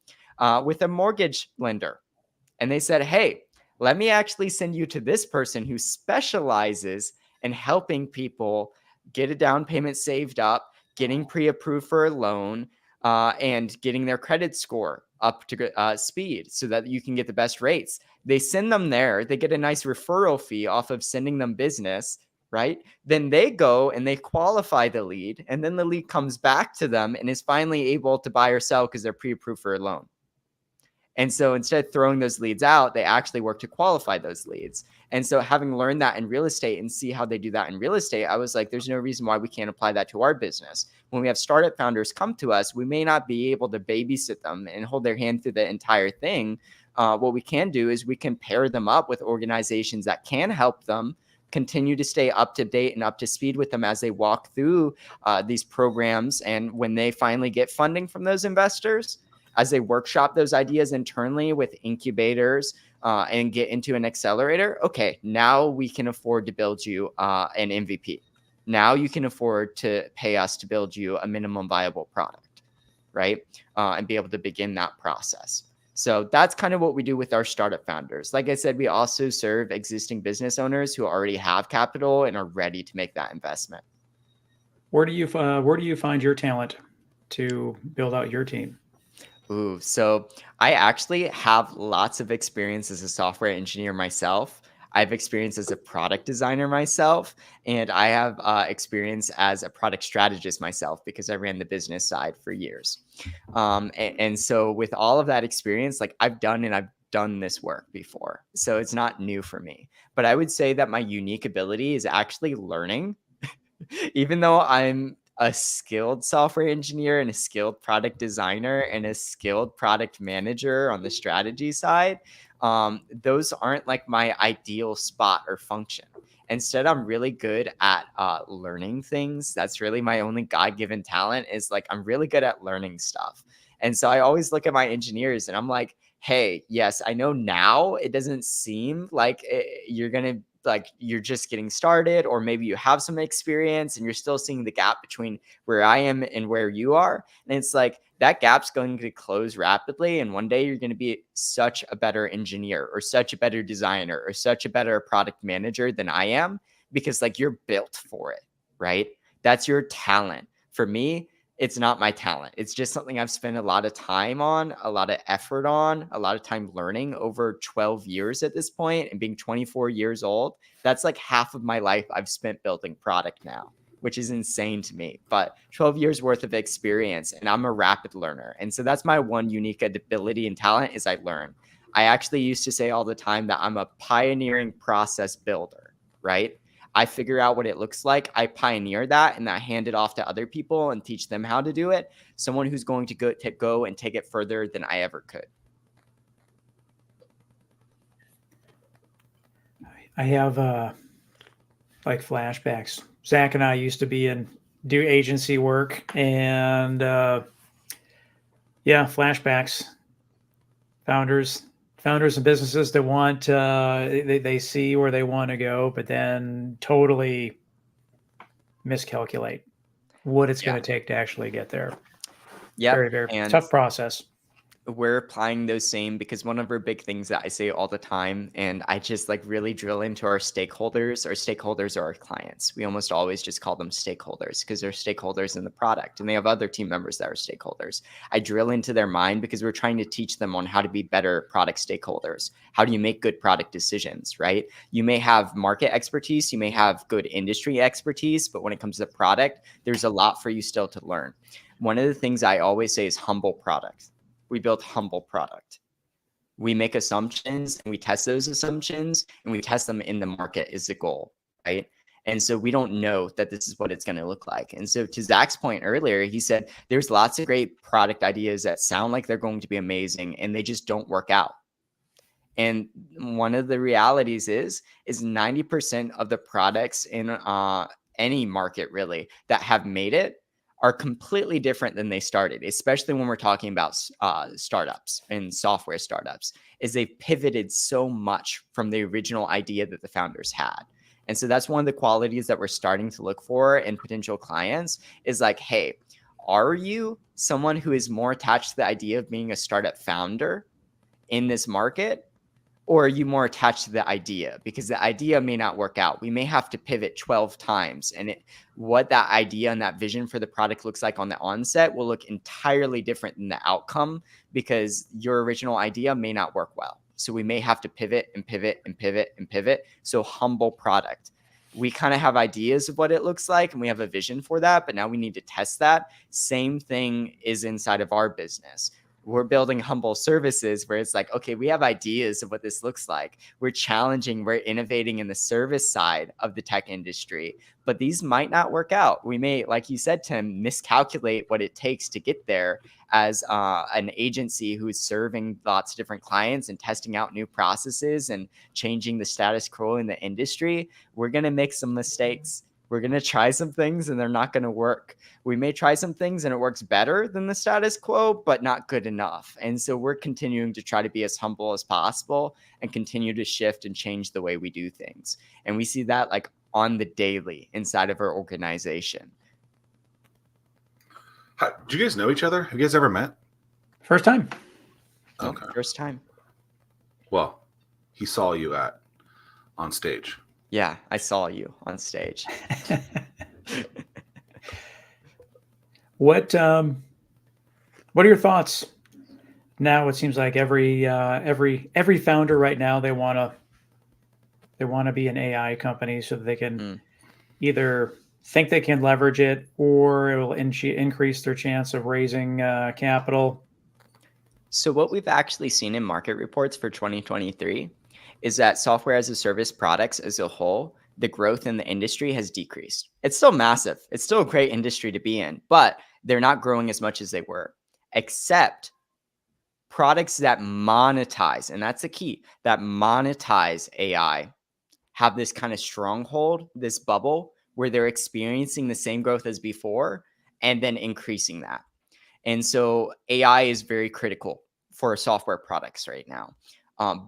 with a mortgage lender. And they said, hey, let me actually send you to this person who specializes in helping people get a down payment saved up, getting pre-approved for a loan, and getting their credit score up to speed so that you can get the best rates. They send them there. They get a nice referral fee off of sending them business, right? Then they go and they qualify the lead, and then the lead comes back to them and is finally able to buy or sell because they're pre-approved for a loan. And so instead of throwing those leads out, they actually work to qualify those leads. And so having learned that in real estate and see how they do that in real estate, I was like, there's no reason why we can't apply that to our business. When we have startup founders come to us, we may not be able to babysit them and hold their hand through the entire thing. What we can do is we can pair them up with organizations that can help them continue to stay up to date and up to speed with them as they walk through these programs. And when they finally get funding from those investors, as they workshop those ideas internally with incubators and get into an accelerator, okay, now we can afford to build you an MVP. Now you can afford to pay us to build you a minimum viable product, right? And be able to begin that process. So that's kind of what we do with our startup founders. Like I said, we also serve existing business owners who already have capital and are ready to make that investment. Where do you find your talent to build out your team? Ooh, so I actually have lots of experience as a software engineer myself. I have experience as a product designer myself, and I have experience as a product strategist myself because I ran the business side for years. And so with all of that experience, like I've done this work before. So it's not new for me. But I would say that my unique ability is actually learning. Even though I'm a skilled software engineer and a skilled product designer and a skilled product manager on the strategy side, those aren't like my ideal spot or function. Instead, I'm really good at learning things. That's really my only God-given talent, is like I'm really good at learning stuff. And so I always look at my engineers and I'm like, hey, yes, I know now it doesn't seem like you're just getting started, or maybe you have some experience and you're still seeing the gap between where I am and where you are. And it's like that gap's going to close rapidly. And one day you're going to be such a better engineer or such a better designer or such a better product manager than I am, because like you're built for it, right? That's your talent. For me, it's not my talent. It's just something I've spent a lot of time on, a lot of effort on, a lot of time learning over 12 years at this point, and being 24 years old. That's like half of my life I've spent building product now, which is insane to me. But 12 years worth of experience, and I'm a rapid learner. And so that's my one unique ability and talent, is I learn. I actually used to say all the time that I'm a pioneering process builder, right? I figure out what it looks like. I pioneer that, and I hand it off to other people and teach them how to do it. Someone who's going to go and take it further than I ever could. I have like flashbacks. Zach and I used to do agency work, and flashbacks. Founders and businesses that want they see where they want to go, but then totally miscalculate what it's going to take to actually get there. Yeah, Very, very tough process. we're applying those same, because one of our big things that I say all the time, and I just like really drill into our stakeholders. Our stakeholders are our clients. We almost always just call them stakeholders because they're stakeholders in the product, and they have other team members that are stakeholders. I drill into their mind because we're trying to teach them on how to be better product stakeholders. How do you make good product decisions, right? You may have market expertise, you may have good industry expertise, but when it comes to product, there's a lot for you still to learn. One of the things I always say is humble product. We build humble product. We make assumptions and we test those assumptions and we test them in the market is the goal, right? And so we don't know that this is what it's going to look like. And so to Zach's point earlier, he said there's lots of great product ideas that sound like they're going to be amazing and they just don't work out. And one of the realities is 90% of the products in any market really that have made it are completely different than they started, especially when we're talking about startups and software startups, is they've pivoted so much from the original idea that the founders had. And so that's one of the qualities that we're starting to look for in potential clients is like, hey, are you someone who is more attached to the idea of being a startup founder in this market? Or are you more attached to the idea? Because the idea may not work out. We may have to pivot 12 times. And what that idea and that vision for the product looks like on the onset will look entirely different than the outcome because your original idea may not work well. So we may have to pivot and pivot and pivot and pivot. So humble product. We kind of have ideas of what it looks like and we have a vision for that, but now we need to test that. Same thing is inside of our business. We're building humble services where it's like, okay, we have ideas of what this looks like. We're challenging, we're innovating in the service side of the tech industry, but these might not work out. We may, like you said, Tim, miscalculate what it takes to get there as an agency who's serving lots of different clients and testing out new processes and changing the status quo in the industry. We're going to make some mistakes. We're going to try some things and they're not going to work. We may try some things and it works better than the status quo, but not good enough. And so we're continuing to try to be as humble as possible and continue to shift and change the way we do things. And we see that like on the daily inside of our organization. Do you guys know each other? Have you guys ever met? First time. Okay. First time. Well, he saw you on stage. Yeah, I saw you on stage. What are your thoughts? Now it seems like every founder right now they want to be an AI company so that they can either think they can leverage it or it will increase their chance of raising capital. So what we've actually seen in market reports for 2023 is that software as a service products as a whole, the growth in the industry has decreased. It's still massive. It's still a great industry to be in, but they're not growing as much as they were, except products that monetize, and that's the key, that monetize AI have this kind of stronghold, this bubble where they're experiencing the same growth as before and then increasing that. And so AI is very critical for software products right now.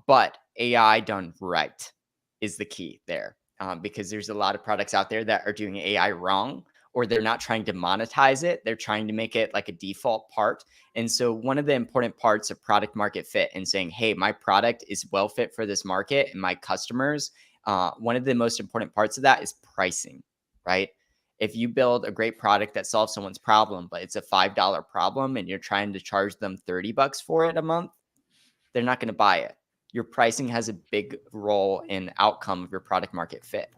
But AI done right is the key there because there's a lot of products out there that are doing AI wrong or they're not trying to monetize it. They're trying to make it like a default part. And so one of the important parts of product market fit and saying, hey, my product is well fit for this market and my customers, one of the most important parts of that is pricing, right? If you build a great product that solves someone's problem, but it's a $5 problem and you're trying to charge them $30 for it a month, they're not going to buy it. Your pricing has a big role in outcome of your product market fit.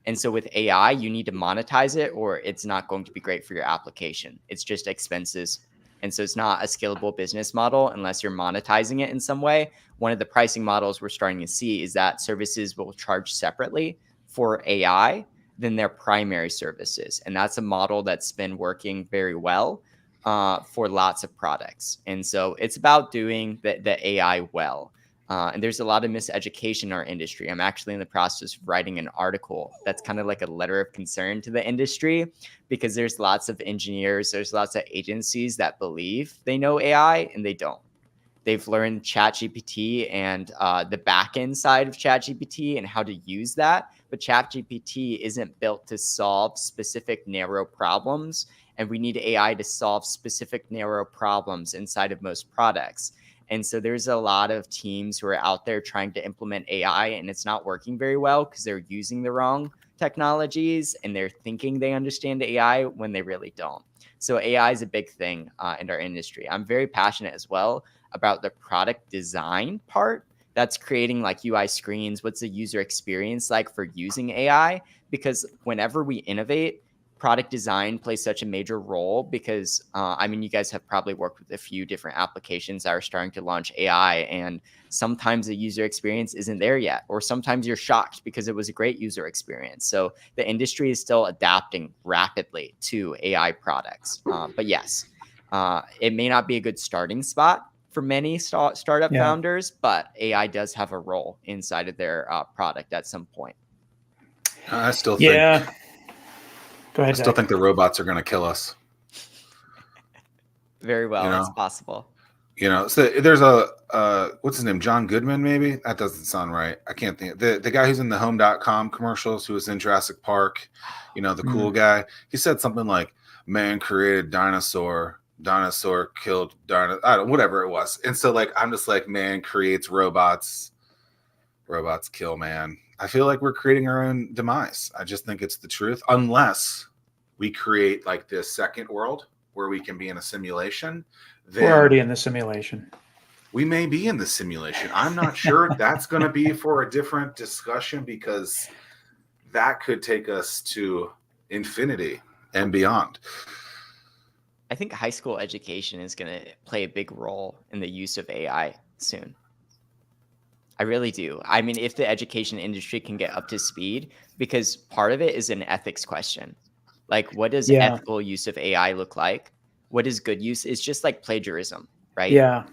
And so with AI, you need to monetize it or it's not going to be great for your application. It's just expenses. And so it's not a scalable business model unless you're monetizing it in some way. One of the pricing models we're starting to see is that services will charge separately for AI than their primary services. And that's a model that's been working very well for lots of products. And so it's about doing the AI well. And there's a lot of miseducation in our industry. I'm actually in the process of writing an article that's kind of like a letter of concern to the industry because there's lots of engineers, there's lots of agencies that believe they know AI and they don't. They've learned ChatGPT and the back-end side of ChatGPT and how to use that. But ChatGPT isn't built to solve specific narrow problems. And we need AI to solve specific narrow problems inside of most products. And so there's a lot of teams who are out there trying to implement AI, and it's not working very well because they're using the wrong technologies and they're thinking they understand AI when they really don't. So AI is a big thing in our industry. I'm very passionate as well about the product design part. That's creating like UI screens. What's the user experience like for using AI? Because whenever we innovate, product design plays such a major role because I mean, you guys have probably worked with a few different applications that are starting to launch AI, and sometimes the user experience isn't there yet, or sometimes you're shocked because it was a great user experience. So the industry is still adapting rapidly to AI products. But yes, it may not be a good starting spot for many startup founders, but AI does have a role inside of their product at some point. I still think. Go ahead, I still think the robots are going to kill us. Very well, it's possible. So there's a what's his name, John Goodman, maybe? That doesn't sound right. I can't think. The guy who's in the home.com commercials, who was in Jurassic Park, the cool guy. He said something like, man created dinosaur killed dinosaur, I don't, whatever it was. And so like, I'm just like, man creates robots kill man. I feel like we're creating our own demise. I just think it's the truth, unless we create like this second world where we can be in a simulation. We're already in the simulation. We may be in the simulation. I'm not sure. That's going to be for a different discussion, because that could take us to infinity and beyond. I think high school education is going to play a big role in the use of AI soon. I really do. I mean, if the education industry can get up to speed, because part of it is an ethics question. Like, what does ethical use of AI look like? What is good use? It's just like plagiarism, right? Yeah.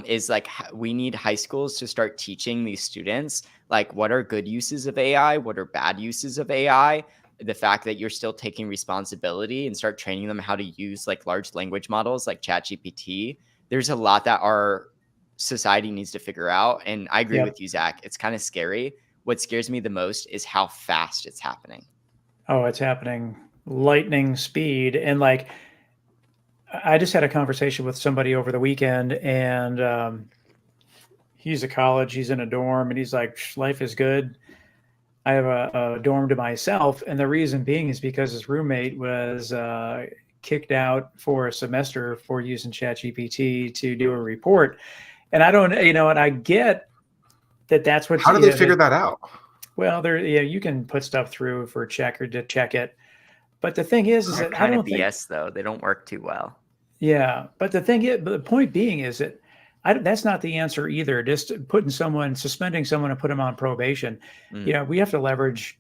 Is like, we need high schools to start teaching these students, like, what are good uses of AI? What are bad uses of AI? The fact that you're still taking responsibility, and start training them how to use like large language models like ChatGPT. There's a lot that our society needs to figure out. And I agree with you, Zach. It's kind of scary. What scares me the most is how fast it's happening. Oh, it's happening lightning speed. And like, I just had a conversation with somebody over the weekend, and he's at college, he's in a dorm, and he's like, life is good. I have a dorm to myself. And the reason being is because his roommate was kicked out for a semester for using ChatGPT to do a report. And I don't, and I get that that's what. How do they figure that out? Well, you can put stuff through for checker to check it. But the thing is that kind of BS though. They don't work too well. Yeah. But the point being is that that's not the answer either. Just suspending someone and put them on probation. We have to leverage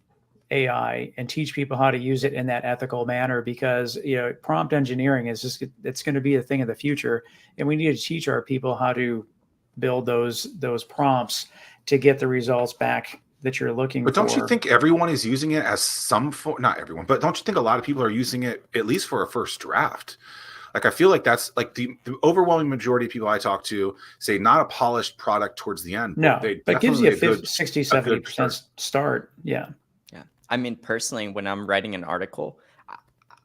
AI and teach people how to use it in that ethical manner, because, prompt engineering it's going to be a thing of the future. And we need to teach our people how to build those prompts to get the results back that you're looking for. But don't you think everyone is using it as some form? Not everyone, but don't you think a lot of people are using it at least for a first draft? Like, I feel like that's like the overwhelming majority of people I talk to say not a polished product towards the end. No, but it gives you a 60-70% start. Yeah. Yeah. I mean, personally, when I'm writing an article,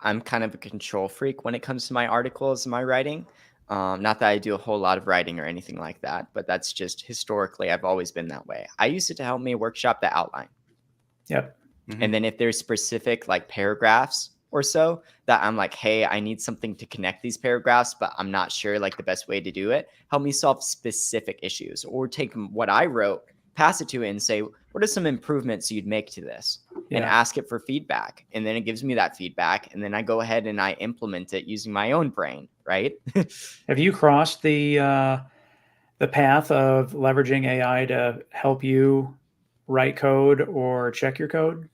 I'm kind of a control freak when it comes to my articles and my writing. Not that I do a whole lot of writing or anything like that, but that's just historically, I've always been that way. I use it to help me workshop the outline. Yep. Mm-hmm. And then if there's specific like paragraphs or so that I'm like, hey, I need something to connect these paragraphs, but I'm not sure like the best way to do it. Help me solve specific issues, or take what I wrote, pass it to it and say, what are some improvements you'd make to this? And ask it for feedback. And then it gives me that feedback. And then I go ahead and I implement it using my own brain. Right. Have you crossed the path of leveraging AI to help you write code or check your code?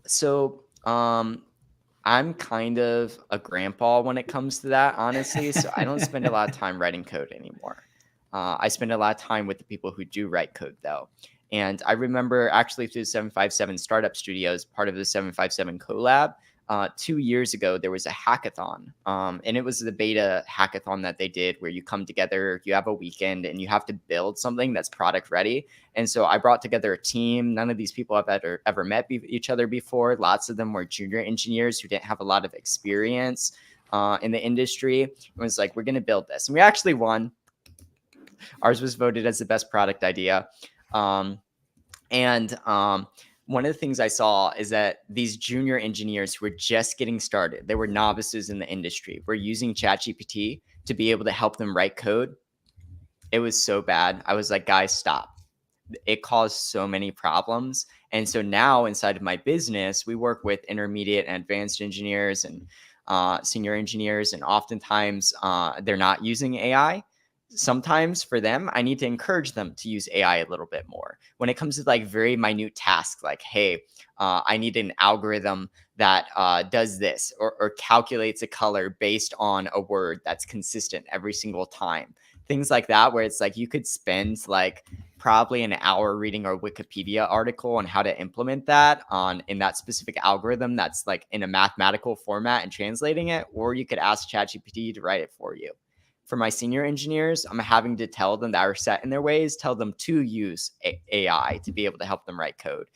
So, I'm kind of a grandpa when it comes to that, honestly. So I don't spend a lot of time writing code anymore. I spend a lot of time with the people who do write code, though. And I remember actually through 757 Startup Studios, part of the 757 collab, 2 years ago, there was a hackathon. And it was the beta hackathon that they did, where you come together, you have a weekend, and you have to build something that's product ready. And so I brought together a team. None of these people have ever met each other before. Lots of them were junior engineers who didn't have a lot of experience in the industry. It was like, we're going to build this. And we actually won. Ours was voted as the best product idea. And one of the things I saw is that these junior engineers who were just getting started, they were novices in the industry, were using ChatGPT to be able to help them write code. It was so bad. I was like, guys, stop. It caused so many problems. And so now inside of my business, we work with intermediate and advanced engineers and senior engineers. And oftentimes they're not using AI. Sometimes for them, I need to encourage them to use AI a little bit more. When it comes to like very minute tasks, like, hey, I need an algorithm that does this or calculates a color based on a word that's consistent every single time. Things like that, where it's like you could spend like probably an hour reading a Wikipedia article on how to implement that in that specific algorithm that's like in a mathematical format and translating it, or you could ask ChatGPT to write it for you. For my senior engineers, I'm having to tell them that are set in their ways, tell them to use AI to be able to help them write code.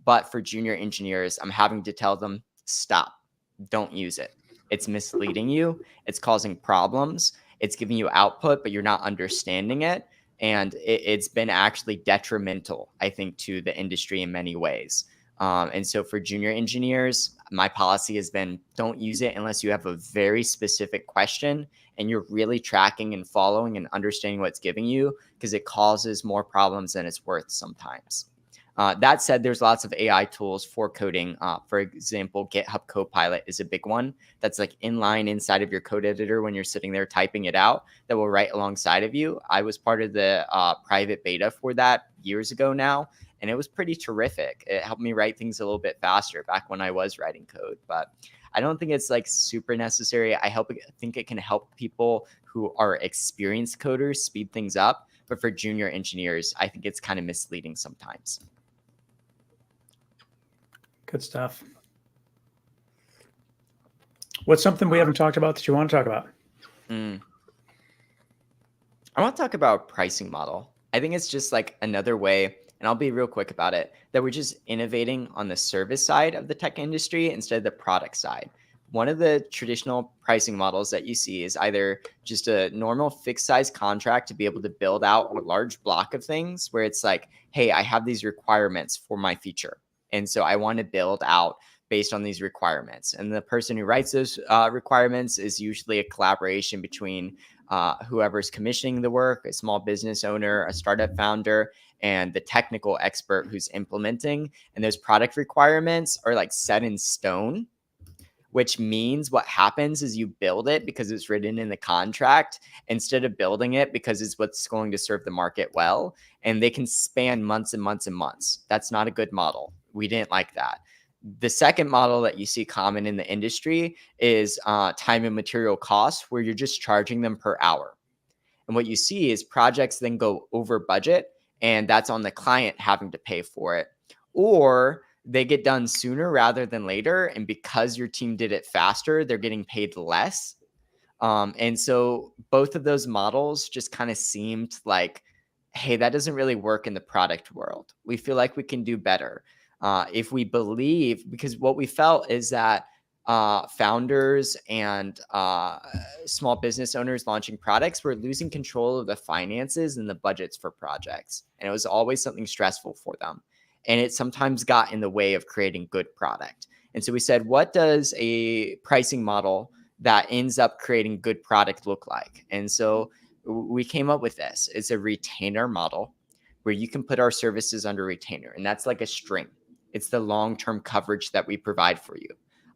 But for junior engineers, I'm having to tell them, stop, don't use it. It's misleading you. It's causing problems. It's giving you output, but you're not understanding it. And it's been actually detrimental, I think, to the industry in many ways. And so for junior engineers, my policy has been don't use it unless you have a very specific question and you're really tracking and following and understanding what it's giving you, because it causes more problems than it's worth sometimes. That said, there's lots of AI tools for coding. For example, GitHub Copilot is a big one that's like inline inside of your code editor when you're sitting there typing it out that will write alongside of you. I was part of the private beta for that years ago now, and it was pretty terrific. It helped me write things a little bit faster back when I was writing code, but I don't think it's like super necessary. I think it can help people who are experienced coders speed things up, but for junior engineers, I think it's kind of misleading sometimes. Good stuff. What's something we haven't talked about that you want to talk about? I want to talk about pricing model. I think it's just like another way, and I'll be real quick about it, that we're just innovating on the service side of the tech industry instead of the product side. One of the traditional pricing models that you see is either just a normal fixed size contract to be able to build out a large block of things where it's like, hey, I have these requirements for my feature. And so I want to build out based on these requirements. And the person who writes those requirements is usually a collaboration between whoever's commissioning the work, a small business owner, a startup founder, and the technical expert who's implementing. And those product requirements are like set in stone, which means what happens is you build it because it's written in the contract instead of building it because it's what's going to serve the market well. And they can span months and months and months. That's not a good model. We didn't like that. The second model that you see common in the industry is time and material costs, where you're just charging them per hour. And what you see is projects then go over budget, and that's on the client having to pay for it. Or they get done sooner rather than later. And because your team did it faster, they're getting paid less. And so both of those models just kind of seemed like, hey, that doesn't really work in the product world. We feel like we can do better. If we believe, because what we felt is that founders and small business owners launching products were losing control of the finances and the budgets for projects. And it was always something stressful for them. And it sometimes got in the way of creating good product. And so we said, what does a pricing model that ends up creating good product look like? And so we came up with this. It's a retainer model where you can put our services under retainer. And that's like a string. It's the long-term coverage that we provide for you.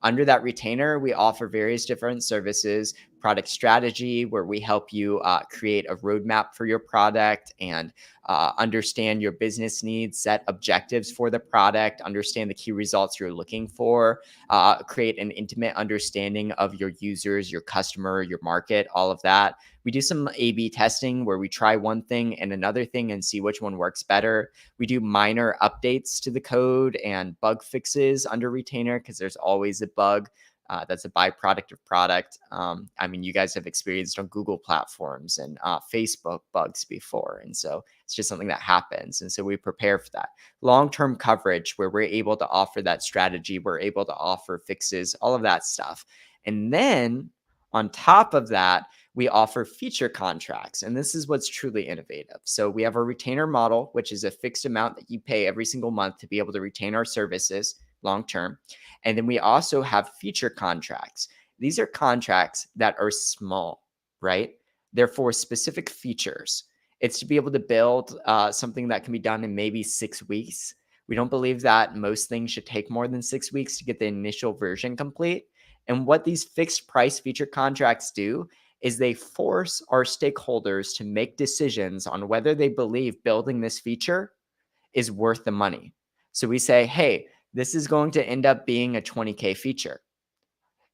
Under that retainer, we offer various different services, product strategy, where we help you create a roadmap for your product and understand your business needs, set objectives for the product, understand the key results you're looking for, create an intimate understanding of your users, your customer, your market, all of that. We do some A/B testing where we try one thing and another thing and see which one works better. We do minor updates to the code and bug fixes under retainer because there's always a bug. That's a byproduct of product. I mean, you guys have experienced on Google platforms and Facebook bugs before. And so it's just something that happens. And so we prepare for that. Long-term coverage where we're able to offer that strategy, we're able to offer fixes, all of that stuff. And then on top of that, we offer feature contracts. And this is what's truly innovative. So we have a retainer model, which is a fixed amount that you pay every single month to be able to retain our services long term. And then we also have feature contracts. These are contracts that are small, right? They're for specific features. It's to be able to build something that can be done in maybe 6 weeks. We don't believe that most things should take more than 6 weeks to get the initial version complete. And what these fixed price feature contracts do is they force our stakeholders to make decisions on whether they believe building this feature is worth the money. So we say, hey, this is going to end up being a 20K feature.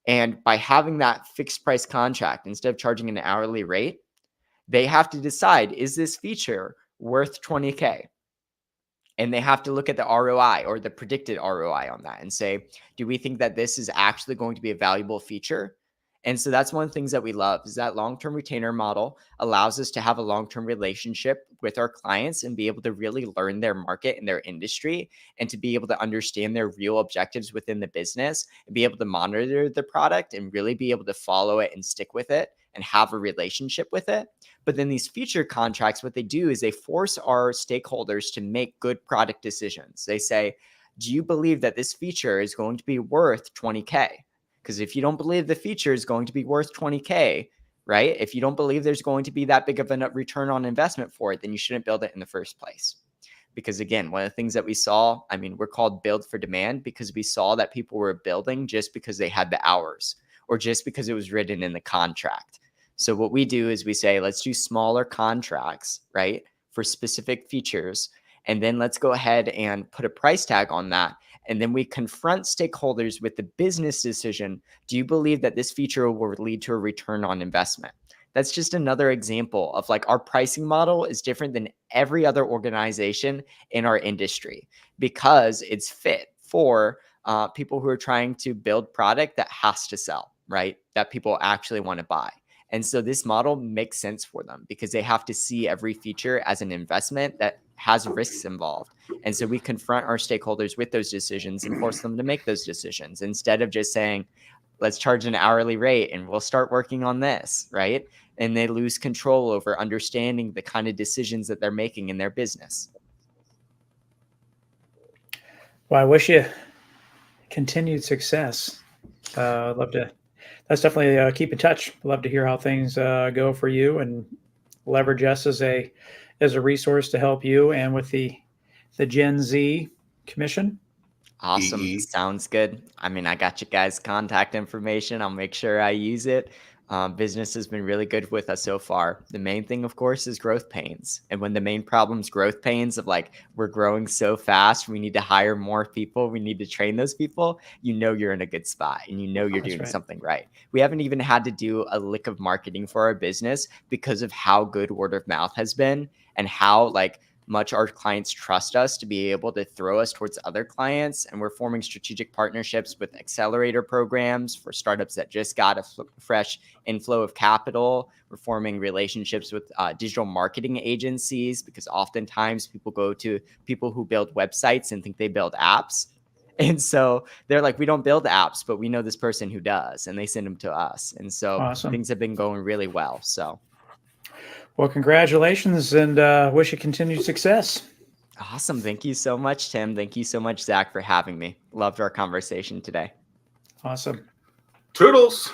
And by having that fixed price contract, instead of charging an hourly rate, they have to decide, is this feature worth 20K? And they have to look at the ROI or the predicted ROI on that and say, do we think that this is actually going to be a valuable feature? And so that's one of the things that we love is that long-term retainer model allows us to have a long-term relationship with our clients and be able to really learn their market and their industry and to be able to understand their real objectives within the business and be able to monitor the product and really be able to follow it and stick with it and have a relationship with it. But then these feature contracts, what they do is they force our stakeholders to make good product decisions. They say, do you believe that this feature is going to be worth 20K? Because if you don't believe the feature is going to be worth 20K, right? If you don't believe there's going to be that big of a return on investment for it, then you shouldn't build it in the first place. Because again, one of the things that we saw, I mean, we're called build for demand because we saw that people were building just because they had the hours or just because it was written in the contract. So what we do is we say, let's do smaller contracts, right? For specific features. And then let's go ahead and put a price tag on that. And then we confront stakeholders with the business decision. Do you believe that this feature will lead to a return on investment? That's just another example of like our pricing model is different than every other organization in our industry because it's fit for people who are trying to build product that has to sell, right? That people actually want to buy. And so this model makes sense for them because they have to see every feature as an investment that has risks involved. And so we confront our stakeholders with those decisions and force them to make those decisions instead of just saying, let's charge an hourly rate and we'll start working on this, right? And they lose control over understanding the kind of decisions that they're making in their business. Well, I wish you continued success. I'd love to. Let's definitely keep in touch. Love to hear how things go for you and leverage us as a resource to help you and with the Gen Z commission. Awesome. EE. Sounds good. I mean, I got you guys' contact information. I'll make sure I use it. Business has been really good with us so far. The main thing, of course, is growth pains. And when the main problem is growth pains of like, we're growing so fast, we need to hire more people, we need to train those people, you know you're in a good spot and you know you're doing something right. We haven't even had to do a lick of marketing for our business because of how good word of mouth has been and how like much our clients trust us to be able to throw us towards other clients. And we're forming strategic partnerships with accelerator programs for startups that just got a fresh inflow of capital. We're forming relationships with digital marketing agencies because oftentimes people go to people who build websites and think they build apps. And so they're like, we don't build apps, but we know this person who does, and they send them to us. And so Awesome. Things have been going really well. So. Well, congratulations and wish you continued success. Awesome. Thank you so much, Tim. Thank you so much, Zach, for having me. Loved our conversation today. Awesome. Toodles.